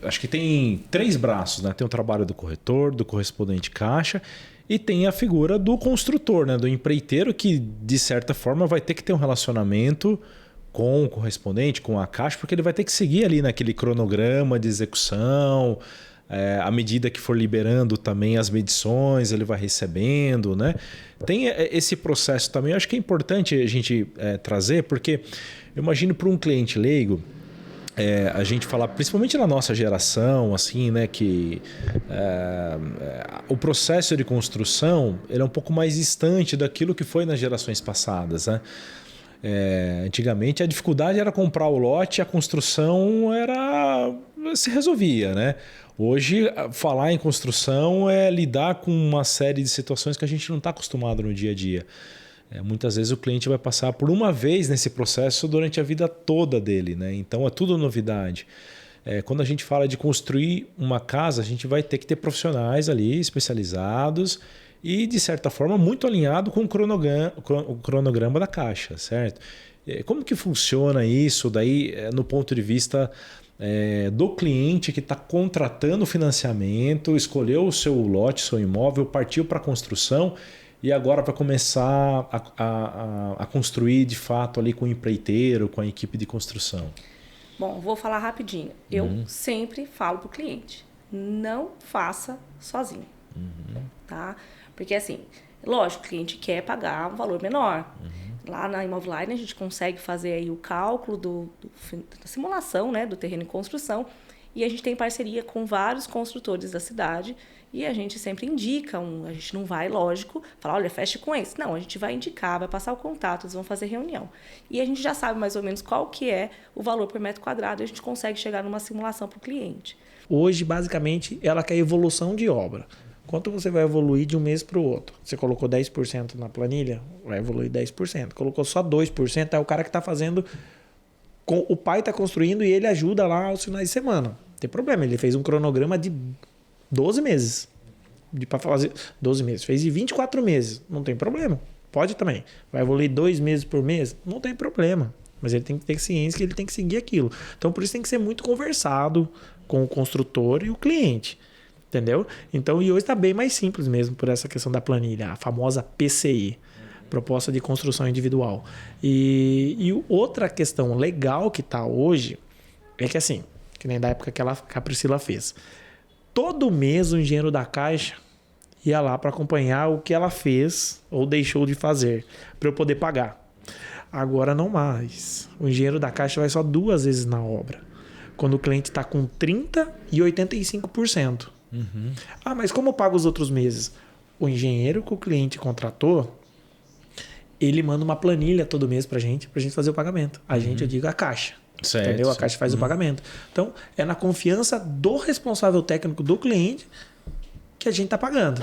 acho que tem 3 braços, né? Tem o trabalho do corretor, do correspondente caixa e tem a figura do construtor, né? Do empreiteiro que, de certa forma, vai ter que ter um relacionamento com o correspondente, com a caixa, porque ele vai ter que seguir ali naquele cronograma de execução. À medida que for liberando também as medições, ele vai recebendo, né? Tem esse processo também, eu acho que é importante a gente trazer, porque eu imagino para um cliente leigo, a gente falar, principalmente na nossa geração, assim, né, que o processo de construção ele é um pouco mais distante daquilo que foi nas gerações passadas, né? Antigamente a dificuldade era comprar o lote, a construção se resolvia, né? Hoje, falar em construção é lidar com uma série de situações que a gente não está acostumado no dia a dia. Muitas vezes o cliente vai passar por uma vez nesse processo durante a vida toda dele, né? Então é tudo novidade. Quando a gente fala de construir uma casa, a gente vai ter que ter profissionais ali especializados e, de certa forma, muito alinhado com o cronograma da Caixa, certo? Como que funciona isso daí no ponto de vista do cliente que está contratando o financiamento, escolheu o seu lote, seu imóvel, partiu para a construção e agora vai começar a construir de fato ali com o empreiteiro, com a equipe de construção? Bom, vou falar rapidinho. Eu sempre falo para o cliente, não faça sozinho, tá? Porque assim, lógico, o cliente quer pagar um valor menor. Lá na Imoveline a gente consegue fazer aí o cálculo da simulação, né, do terreno em construção, e a gente tem parceria com vários construtores da cidade e a gente sempre indica a gente não vai, lógico, falar, olha, feche com esse. Não, a gente vai indicar, vai passar o contato, eles vão fazer reunião. E a gente já sabe mais ou menos qual que é o valor por metro quadrado e a gente consegue chegar numa simulação para o cliente. Hoje, basicamente, ela quer evolução de obra. Quanto você vai evoluir de um mês para o outro? Você colocou 10% na planilha, vai evoluir 10%. Colocou só 2%, é o cara que está fazendo... O pai está construindo e ele ajuda lá aos finais de semana. Não tem problema, ele fez um cronograma de 12 meses. Para fazer 12 meses. Fez de 24 meses, não tem problema. Pode também. Vai evoluir 2 meses por mês? Não tem problema. Mas ele tem que ter ciência que ele tem que seguir aquilo. Então, por isso tem que ser muito conversado com o construtor e o cliente. Entendeu? Então, e hoje está bem mais simples mesmo por essa questão da planilha, a famosa PCI, Proposta de Construção Individual. E outra questão legal que está hoje é que assim, que nem da época que a Priscila fez. Todo mês o engenheiro da Caixa ia lá para acompanhar o que ela fez ou deixou de fazer, para eu poder pagar. Agora não mais. O engenheiro da Caixa vai só 2 vezes na obra, quando o cliente está com 30% e 85%. Ah, mas como eu pago os outros meses? O engenheiro que o cliente contratou, ele manda uma planilha todo mês pra gente fazer o pagamento. A gente, eu digo, a Caixa. Certo, entendeu? A Caixa faz o pagamento. Então, é na confiança do responsável técnico do cliente que a gente tá pagando.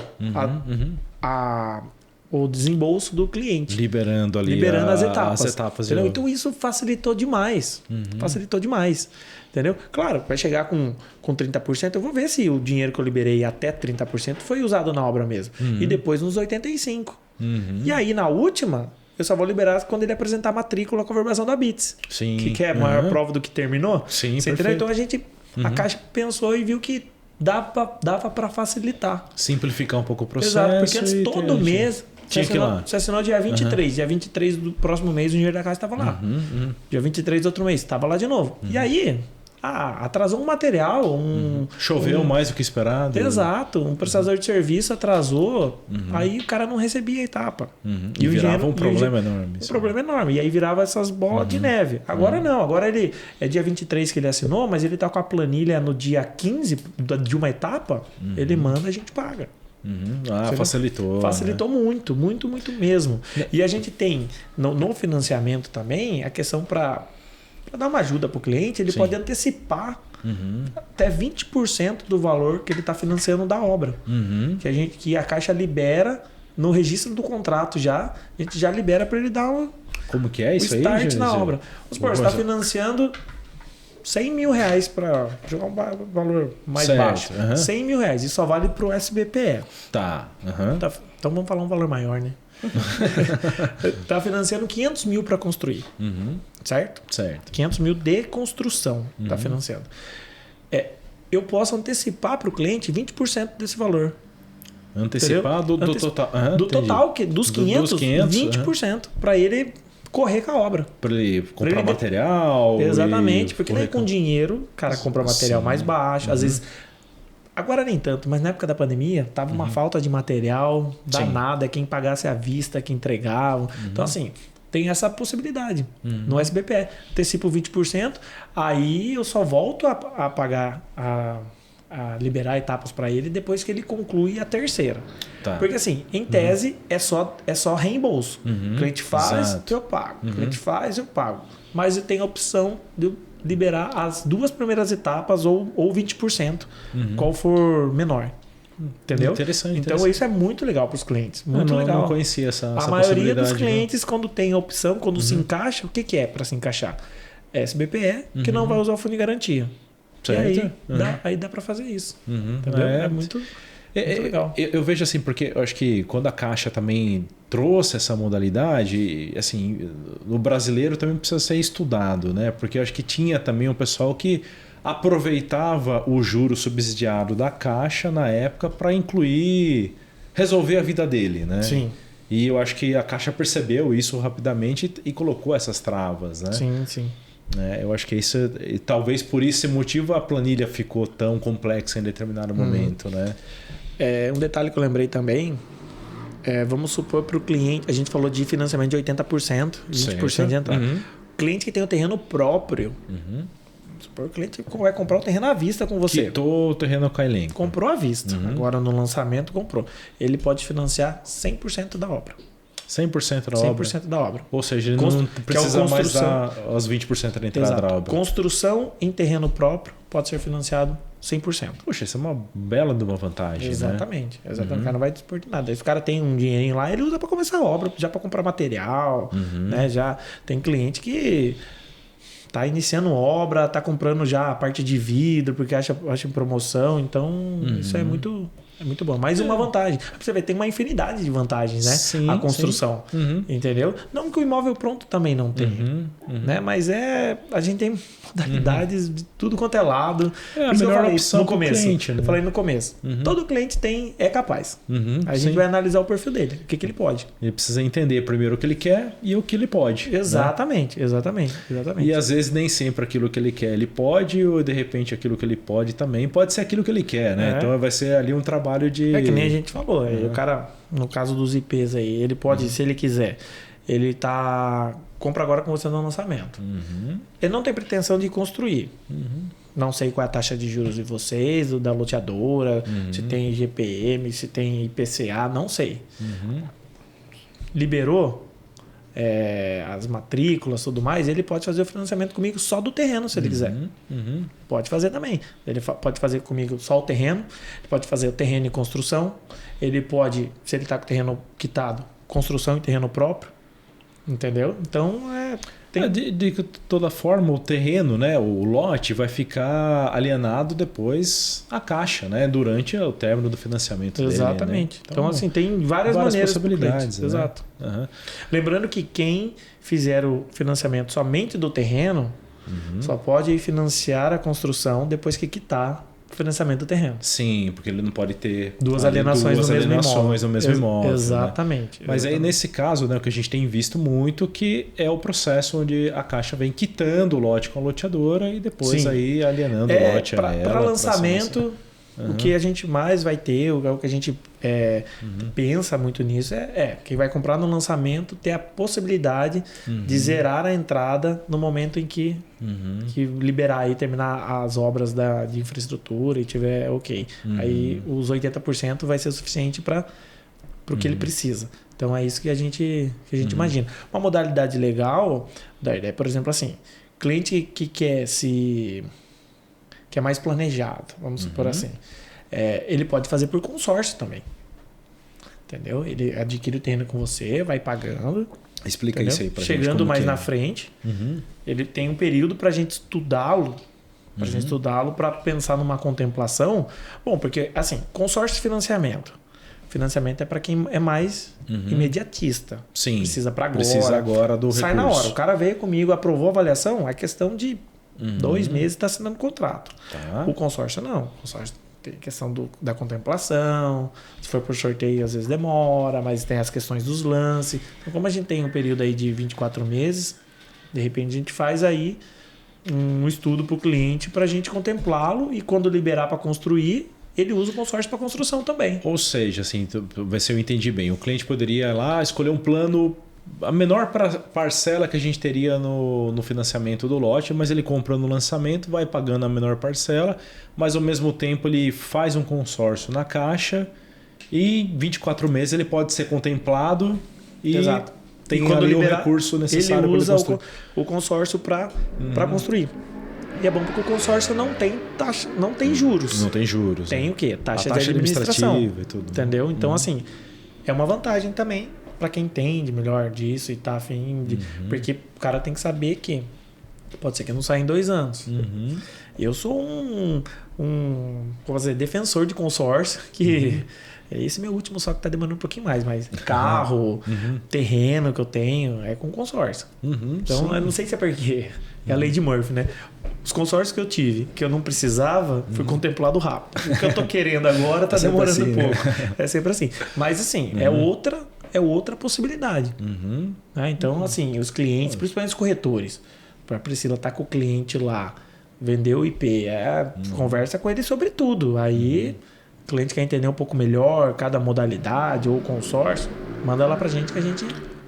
O desembolso do cliente. Liberando ali as etapas. De então isso facilitou demais. Facilitou demais. Entendeu? Claro, vai chegar com 30%, eu vou ver se o dinheiro que eu liberei até 30% foi usado na obra mesmo. E depois nos 85%. E aí na última, eu só vou liberar quando ele apresentar a matrícula com a verbalização da BITS. Sim. Que é a maior prova do que terminou. Sim, você entendeu? Então a Caixa pensou e viu que dava para facilitar. Simplificar um pouco o processo. Exato, porque antes todo mês... Você assinou dia 23. Dia 23 do próximo mês o engenheiro da casa estava lá. Dia 23 do outro mês estava lá de novo. E aí, atrasou um material. Choveu mais do que esperado. Exato. Um prestador de serviço atrasou. Aí o cara não recebia a etapa. E virava um problema enorme. Um problema enorme. E aí virava essas bolas de neve. Agora não. Agora ele é dia 23 que ele assinou, mas ele está com a planilha no dia 15 de uma etapa. Ele manda, a gente paga. Facilitou. Facilitou muito, muito, muito mesmo. E a gente tem no financiamento também a questão para dar uma ajuda para o cliente, ele pode antecipar até 20% do valor que ele está financiando da obra. Que a Caixa libera no registro do contrato já, a gente já libera para ele dar Como que é isso aí? start na obra. Você está financiando 100 mil reais para jogar um valor mais baixo. 100 mil reais. E só vale para o SBPE. Tá. Então vamos falar um valor maior, né? Tá financiando 500 mil para construir. Certo? 500 mil de construção tá financiando. Eu posso antecipar para o cliente 20% desse valor. Antecipar do total. Do total, dos 500, 20% para ele correr com a obra. Para ele comprar material. Exatamente, porque nem com dinheiro o cara compra material mais baixo. Às vezes, agora nem tanto, mas na época da pandemia tava uma falta de material danada, quem pagasse à vista, que entregava. Então assim, tem essa possibilidade no SBPE. Antecipo 20%, aí eu só volto a pagar, a liberar etapas para ele depois que ele conclui a terceira. Porque assim, em tese é só reembolso. O cliente faz, eu pago. O cliente faz, eu pago. Mas tem a opção de eu liberar as 2 primeiras etapas ou 20%, qual for menor. Entendeu? Então isso é muito legal para os clientes. Muito legal. Eu não conhecia essa A maioria dos clientes, quando tem a opção, quando se encaixa, o que é para se encaixar? SBPE, que não vai usar o fundo de garantia. Certo. E aí dá para fazer isso. Entendeu? É muito legal. Eu vejo assim, porque eu acho que quando a Caixa também trouxe essa modalidade, assim, no brasileiro também precisa ser estudado, né? Porque eu acho que tinha também um pessoal que aproveitava o juro subsidiado da Caixa na época para resolver a vida dele, né? Sim. E eu acho que a Caixa percebeu isso rapidamente e colocou essas travas, né? Sim. Eu acho que isso, talvez por esse motivo a planilha ficou tão complexa em determinado momento, né? Um detalhe que eu lembrei também, vamos supor para o cliente, a gente falou de financiamento de 80%, 20% de entrada. O cliente que tem o terreno próprio, supor, o cliente vai comprar o terreno à vista com você. Quitou o terreno com a elenco. Comprou à vista, agora no lançamento comprou. Ele pode financiar 100% da obra. 100% da obra? 100% da obra. Ou seja, ele não precisa mais dar os 20% da entrada da obra. Construção em terreno próprio pode ser financiado 100%. Poxa, isso é uma bela de uma vantagem, Exatamente. O cara não vai dispor de nada. Se o cara tem um dinheirinho lá, ele usa para começar a obra, já para comprar material. Né? Já tem cliente que tá iniciando obra, tá comprando já a parte de vidro, porque acha em promoção. Então, isso é muito bom. Mais uma vantagem. Você vê, tem uma infinidade de vantagens, né? Sim, a construção. Entendeu? Não que o imóvel pronto também não tem. Né? Mas a gente tem modalidades de tudo quanto é lado. A melhor opção no começo. Cliente, né? Eu falei no começo. Todo cliente é capaz. A gente vai analisar o perfil dele. O que ele pode. Ele precisa entender primeiro o que ele quer e o que ele pode. Exatamente. Né? Exatamente. E às vezes nem sempre aquilo que ele quer ele pode, ou de repente aquilo que ele pode também pode ser aquilo que ele quer, né? Então vai ser ali um trabalho de... É que nem a gente falou. O cara, no caso dos IPs aí, ele pode, se ele quiser, ele compra agora com você no lançamento. Ele não tem pretensão de construir. Não sei qual é a taxa de juros de vocês, da loteadora, se tem IGPM, se tem IPCA, não sei. Liberou as matrículas e tudo mais, ele pode fazer o financiamento comigo só do terreno, se ele quiser. Pode fazer também. Ele pode fazer comigo só o terreno, ele pode fazer o terreno e construção, ele pode, se ele está com o terreno quitado, construção e terreno próprio, entendeu? Então, de toda forma, o terreno, né, o lote vai ficar alienado depois à Caixa, né, durante o término do financiamento dele. Exatamente. Né? Então, assim, tem várias maneiras possibilidades. Né? Exato. Lembrando que quem fizer o financiamento somente do terreno só pode financiar a construção depois que quitar o financiamento do terreno. Sim, porque ele não pode ter duas alienações no mesmo imóvel. Exatamente. Né? Mas aí nesse caso, né, o que a gente tem visto muito que é o processo onde a Caixa vem quitando o lote com a loteadora e depois aí alienando o lote a ela. Para lançamento, O que a gente mais vai ter, o que a gente pensa muito nisso quem vai comprar no lançamento ter a possibilidade de zerar a entrada no momento em que liberar e terminar as obras de infraestrutura e tiver ok. Aí os 80% vai ser suficiente para o que ele precisa. Então é isso que a gente imagina. Uma modalidade legal da ideia, por exemplo, assim, cliente que quer que é mais planejado, vamos supor assim. Ele pode fazer por consórcio também. Entendeu? Ele adquire o terreno com você, vai pagando. Explica entendeu? isso aí pra Chegando gente. mais na frente, ele tem um período para a gente estudá-lo. Para a gente estudá-lo para pensar numa contemplação. Bom, porque assim, consórcio de financiamento. Financiamento é para quem é mais imediatista. Sim. Precisa para agora. Precisa agora do sai recurso. na hora. O cara veio comigo, aprovou a avaliação, é questão de 2 meses está assinando contrato. Tá. O consórcio não. O consórcio tem questão da contemplação. Se for por sorteio, às vezes demora, mas tem as questões dos lances. Então, como a gente tem um período aí de 24 meses, de repente a gente faz aí um estudo para o cliente para a gente contemplá-lo e quando liberar para construir, ele usa o consórcio para construção também. Ou seja, assim, vai ser eu entendi bem. O cliente poderia lá escolher um plano, a menor parcela que a gente teria no financiamento do lote, mas ele compra no lançamento, vai pagando a menor parcela, mas ao mesmo tempo ele faz um consórcio na Caixa e em 24 meses ele pode ser contemplado e Exato. tem e quando ali liberar, o recurso necessário ele usa para o consórcio para construir. E é bom porque o consórcio não tem taxa, não tem juros. Não tem juros. Tem né? o quê? Taxa A de administração. administrativa e tudo. Entendeu? Então, assim, é uma vantagem também para quem entende melhor disso e tá afim de... Porque o cara tem que saber que pode ser que não saia em 2 anos. Eu sou vou dizer, defensor de consórcio, que esse meu último só que tá demorando um pouquinho mais, mas carro, terreno que eu tenho, é com consórcio. Então, sim. eu não sei se é porque é a lei de Murphy, né? Os consórcios que eu tive, que eu não precisava, fui contemplado rápido. O que eu tô querendo agora tá demorando assim, um pouco. né? É sempre assim. Mas, assim, é outra possibilidade. Né? Então, assim, os clientes, principalmente os corretores, a Priscila tá com o cliente lá, vendeu o IP, conversa com ele sobre tudo. Aí, o cliente quer entender um pouco melhor cada modalidade ou consórcio, manda lá pra gente que a gente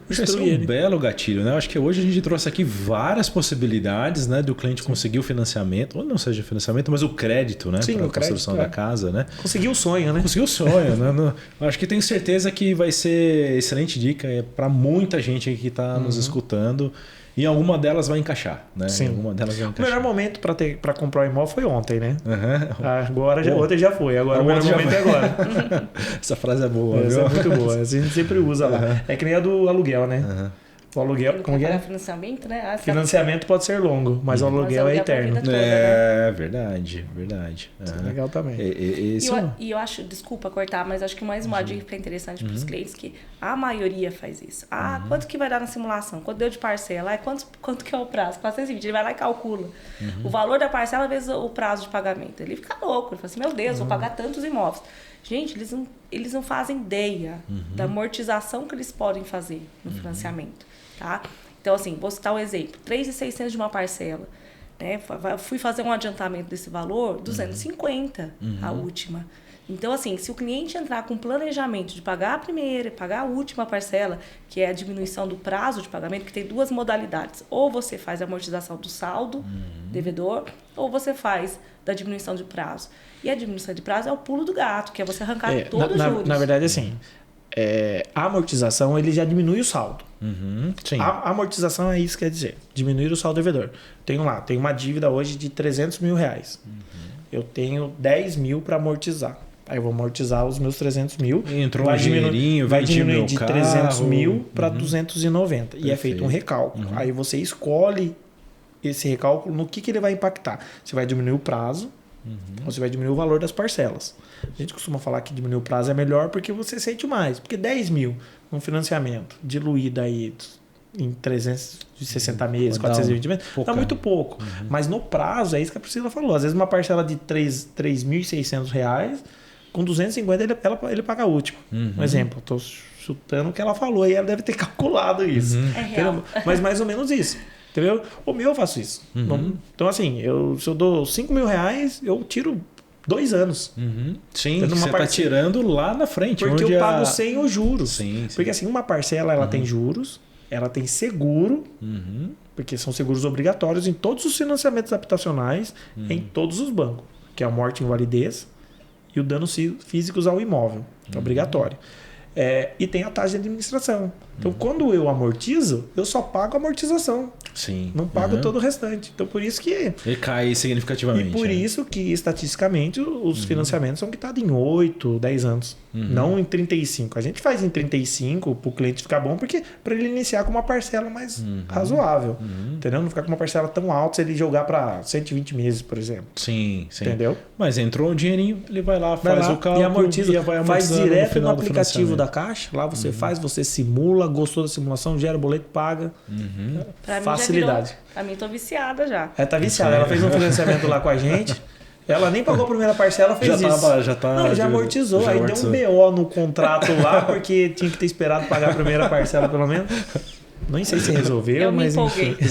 Esse é instrui um ele. belo gatilho, né? Acho que hoje a gente trouxe aqui várias possibilidades, né, do cliente conseguir o financiamento, ou não seja o financiamento, mas o crédito, né, para a construção da casa, né? Conseguiu o sonho, né? Conseguiu o sonho, né? Acho que tenho certeza que vai ser excelente dica para muita gente que está nos escutando. E alguma delas vai encaixar, né? Sim. Alguma delas vai O encaixar. melhor momento para comprar o imóvel foi ontem, né? Agora Bom, ontem já foi. Agora o melhor momento é agora. Essa frase é boa, Essa viu? é muito boa. A gente sempre usa lá. É que nem a do aluguel, né? O aluguel, como que é? Financiamento, né? Financiamento pode ser longo, mas o aluguel é eterno. Toda, É, verdade, verdade. Isso é legal também. E eu acho, desculpa cortar, mas acho que mais uma dica que é interessante para os clientes que a maioria faz isso. Quanto que vai dar na simulação? Quanto deu de parcela? Quanto que é o prazo? 420, ele vai lá e calcula. O valor da parcela vezes o prazo de pagamento. Ele fica louco, ele fala assim, meu Deus, vou pagar tantos imóveis. Gente, eles não fazem ideia da amortização que eles podem fazer no financiamento. Tá? Então, assim, vou citar um exemplo. 3.600 de uma parcela. Né? Fui fazer um adiantamento desse valor, 250 a última. Então, assim, se o cliente entrar com planejamento de pagar a primeira e pagar a última parcela, que é a diminuição do prazo de pagamento, que tem 2 modalidades. Ou você faz a amortização do saldo devedor, ou você faz da diminuição de prazo. E a diminuição de prazo é o pulo do gato, que é você arrancar todos os juros. Na verdade, assim, a amortização ele já diminui o saldo. Sim. A amortização é isso que quer dizer, diminuir o saldo devedor. Tenho uma dívida hoje de 300 mil reais. Eu tenho 10 mil para amortizar. Aí eu vou amortizar os meus 300 mil. Entrou um dinheirinho, vai diminuir de carro, 300 mil para 290. Perfeito. E é feito um recálculo. Aí você escolhe esse recálculo no que ele vai impactar. Você vai diminuir o prazo, ou você vai diminuir o valor das parcelas. A gente costuma falar que diminuir o prazo é melhor porque você sente mais. Porque 10 mil num financiamento diluído aí em 360 meses, 420 meses, dá muito pouco. Mas no prazo, é isso que a Priscila falou. Às vezes uma parcela de 3.600 reais, com 250 ele paga a última. Um exemplo, estou chutando o que ela falou e ela deve ter calculado isso. É real. Mas mais ou menos isso. Entendeu? O meu eu faço isso. Então, assim, se eu dou 5 mil reais, eu tiro 2 anos. Sim, você está tirando lá na frente. Porque eu pago sem os juros. Sim. Porque assim, uma parcela ela tem juros, ela tem seguro, porque são seguros obrigatórios em todos os financiamentos habitacionais, em todos os bancos, que é a morte e invalidez e o danos físicos ao imóvel, que é obrigatório. E tem a taxa de administração. Então, quando eu amortizo, eu só pago a amortização. Sim. Não pago todo o restante. Então, por isso que... Ele cai significativamente. E por isso que, estatisticamente, os financiamentos são quitados em 8, 10 anos. Não em 35. A gente faz em 35 para o cliente ficar bom, porque para ele iniciar com uma parcela mais razoável. Entendeu? Não ficar com uma parcela tão alta se ele jogar para 120 meses, por exemplo. Sim. Entendeu? Mas entrou um dinheirinho, ele vai lá, faz o cálculo e amortiza. vai faz direto no do aplicativo da Caixa. Lá você faz, você simula, gostou da simulação, gera o boleto, paga. Pra Facilidade. Pra mim, tô viciada já. Tá viciada. Ela fez um financiamento lá com a gente. Ela nem pagou a primeira parcela, fez isso. Já amortizou. Já aí amortizou. Deu um BO no contrato lá, porque tinha que ter esperado pagar a primeira parcela, pelo menos. Nem sei se resolveu, Eu mas me empolguei. enfim.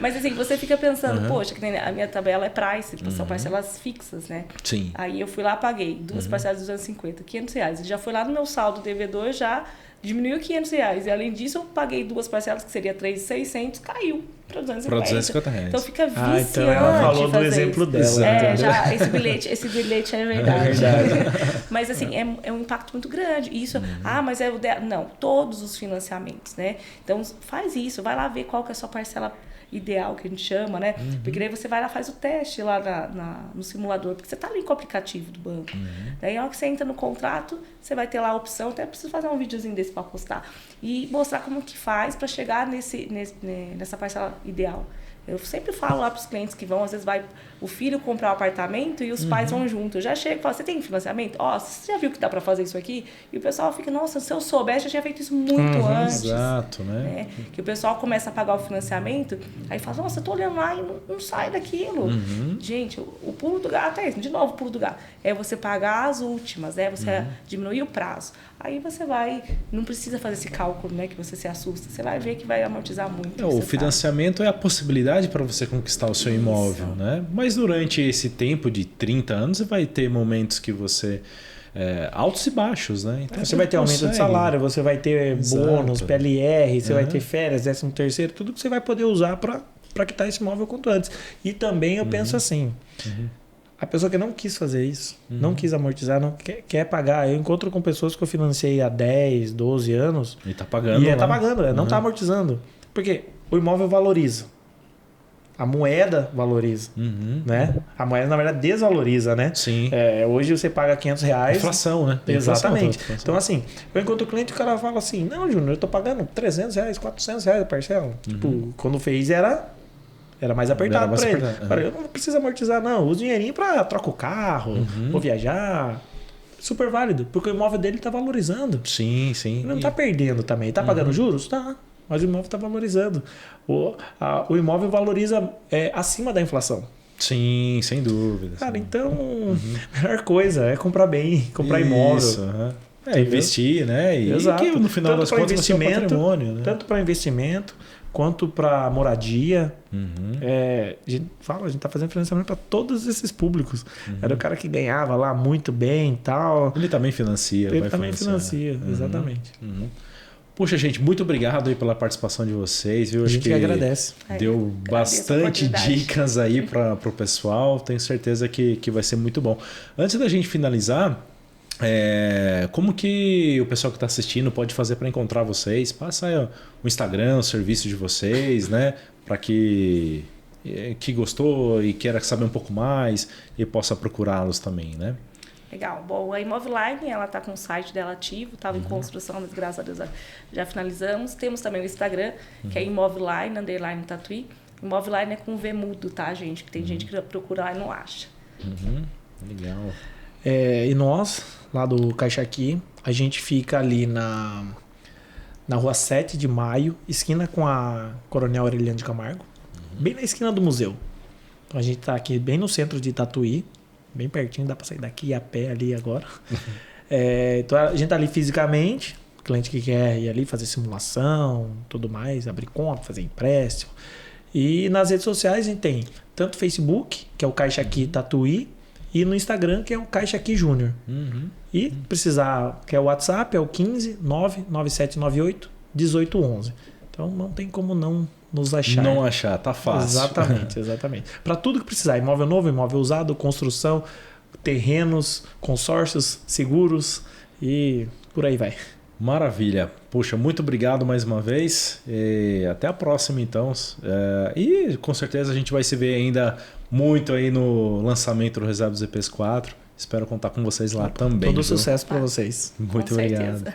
Mas assim, você fica pensando, poxa, que nem a minha tabela é price, são parcelas fixas, né? Sim. Aí eu fui lá, paguei 2 parcelas de 250, R$500. Ele já foi lá no meu saldo devedor, já diminuiu R$500. E além disso, eu paguei 2 parcelas, que seria 3.600, caiu para R$250. Então fica viciante. Então ela falou do exemplo dela. Já, esse bilhete é verdade. Mas assim, é um impacto muito grande. Isso, mas é o dela. Não, todos os financiamentos, né? Então faz isso, vai lá ver qual que é a sua parcela ideal, que a gente chama, né? Porque daí você vai lá, faz o teste lá no simulador, porque você tá ali com o aplicativo do banco. Daí, a hora que você entra no contrato, você vai ter lá a opção, até preciso fazer um videozinho desse para postar, e mostrar como que faz para chegar nessa parcela ideal. Eu sempre falo lá para os clientes que vão, às vezes vai o filho comprar um apartamento e os pais vão junto. Eu já chego e falo, você tem financiamento? Você já viu que dá para fazer isso aqui? E o pessoal fica, nossa, se eu soubesse, eu tinha feito isso muito antes. Exato, né? Que o pessoal começa a pagar o financiamento, aí fala, nossa, eu tô olhando lá e não sai daquilo. Gente, o pulo do gato, até isso, de novo o pulo do gato, é você pagar as últimas, você diminuir o prazo. Aí você não precisa fazer esse cálculo, né, que você se assusta. Você vai ver que vai amortizar muito. O financiamento é a possibilidade para você conquistar o seu imóvel, né? Mas durante esse tempo de 30 anos, você vai ter momentos que você... altos e baixos, né? Então, você vai ter aumento de salário, você vai ter bônus, PLR, você vai ter férias, 13º, tudo que você vai poder usar para quitar esse imóvel quanto antes. E também eu penso assim... A pessoa que não quis fazer isso, não quis amortizar, não quer pagar. Eu encontro com pessoas que eu financiei há 10, 12 anos. E tá pagando. E tá pagando, não tá amortizando. Porque o imóvel valoriza. A moeda valoriza. Né? A moeda, na verdade, desvaloriza, né? Sim. Hoje você paga R$500. Inflação, né? Exatamente. Inflação. Então, assim, eu encontro o cliente e o cara fala assim, não, Júnior, eu tô pagando R$300, R$400 a parcela. Tipo, quando fez era mais apertado para ele. Cara, eu não preciso amortizar, não. Uso dinheirinho para trocar o carro, vou viajar. Super válido, porque o imóvel dele está valorizando. Sim. Ele não está perdendo também. Está pagando juros? Tá. Mas o imóvel está valorizando. O imóvel valoriza acima da inflação. Sim, sem dúvida. Cara, então, a melhor coisa é comprar bem, comprar imóvel. Investir, né? Exato. Que no final tanto das contas vai ser um patrimônio, né? Tanto para investimento, quanto para moradia. A gente está fazendo financiamento para todos esses públicos. Era o cara que ganhava lá muito bem e tal. Ele também financia. Ele também financia, exatamente. Puxa, gente, muito obrigado aí pela participação de vocês. Viu? A gente que agradece. Deu bastante dicas aí para o pessoal. Tenho certeza que vai ser muito bom. Antes da gente finalizar... como que o pessoal que está assistindo pode fazer para encontrar vocês? Passa aí o Instagram, o serviço de vocês, né? Para que gostou e queira saber um pouco mais e possa procurá-los também, né? Legal. Bom, a Imoveline, ela está com o site dela ativo, estava em construção, mas graças a Deus já finalizamos. Temos também o Instagram, que é Imoveline_Tatuí. Imoveline é com V mudo, tá, gente? Que tem gente que procura lá e não acha. Legal. E nós, lá do Caixa Aqui, a gente fica ali na rua 7 de Maio, esquina com a Coronel Aureliano de Camargo, bem na esquina do museu. Então a gente está aqui bem no centro de Tatuí, bem pertinho, dá para sair daqui a pé ali agora. Então a gente está ali fisicamente, cliente que quer ir ali fazer simulação, tudo mais, abrir conta, fazer empréstimo. E nas redes sociais a gente tem tanto Facebook, que é o Caixa Aqui Tatuí, E no Instagram, que é o Caixa Aqui Júnior. E precisar, que é o WhatsApp, é o 15 99798 1811. Então não tem como não nos achar. Não achar, tá fácil. Exatamente. Para tudo que precisar, imóvel novo, imóvel usado, construção, terrenos, consórcios, seguros e por aí vai. Maravilha. Puxa, muito obrigado mais uma vez. E até a próxima, então. E com certeza a gente vai se ver ainda muito aí no lançamento do Reserva dos EPs 4. Espero contar com vocês lá também. Todo sucesso para vocês. Muito obrigado.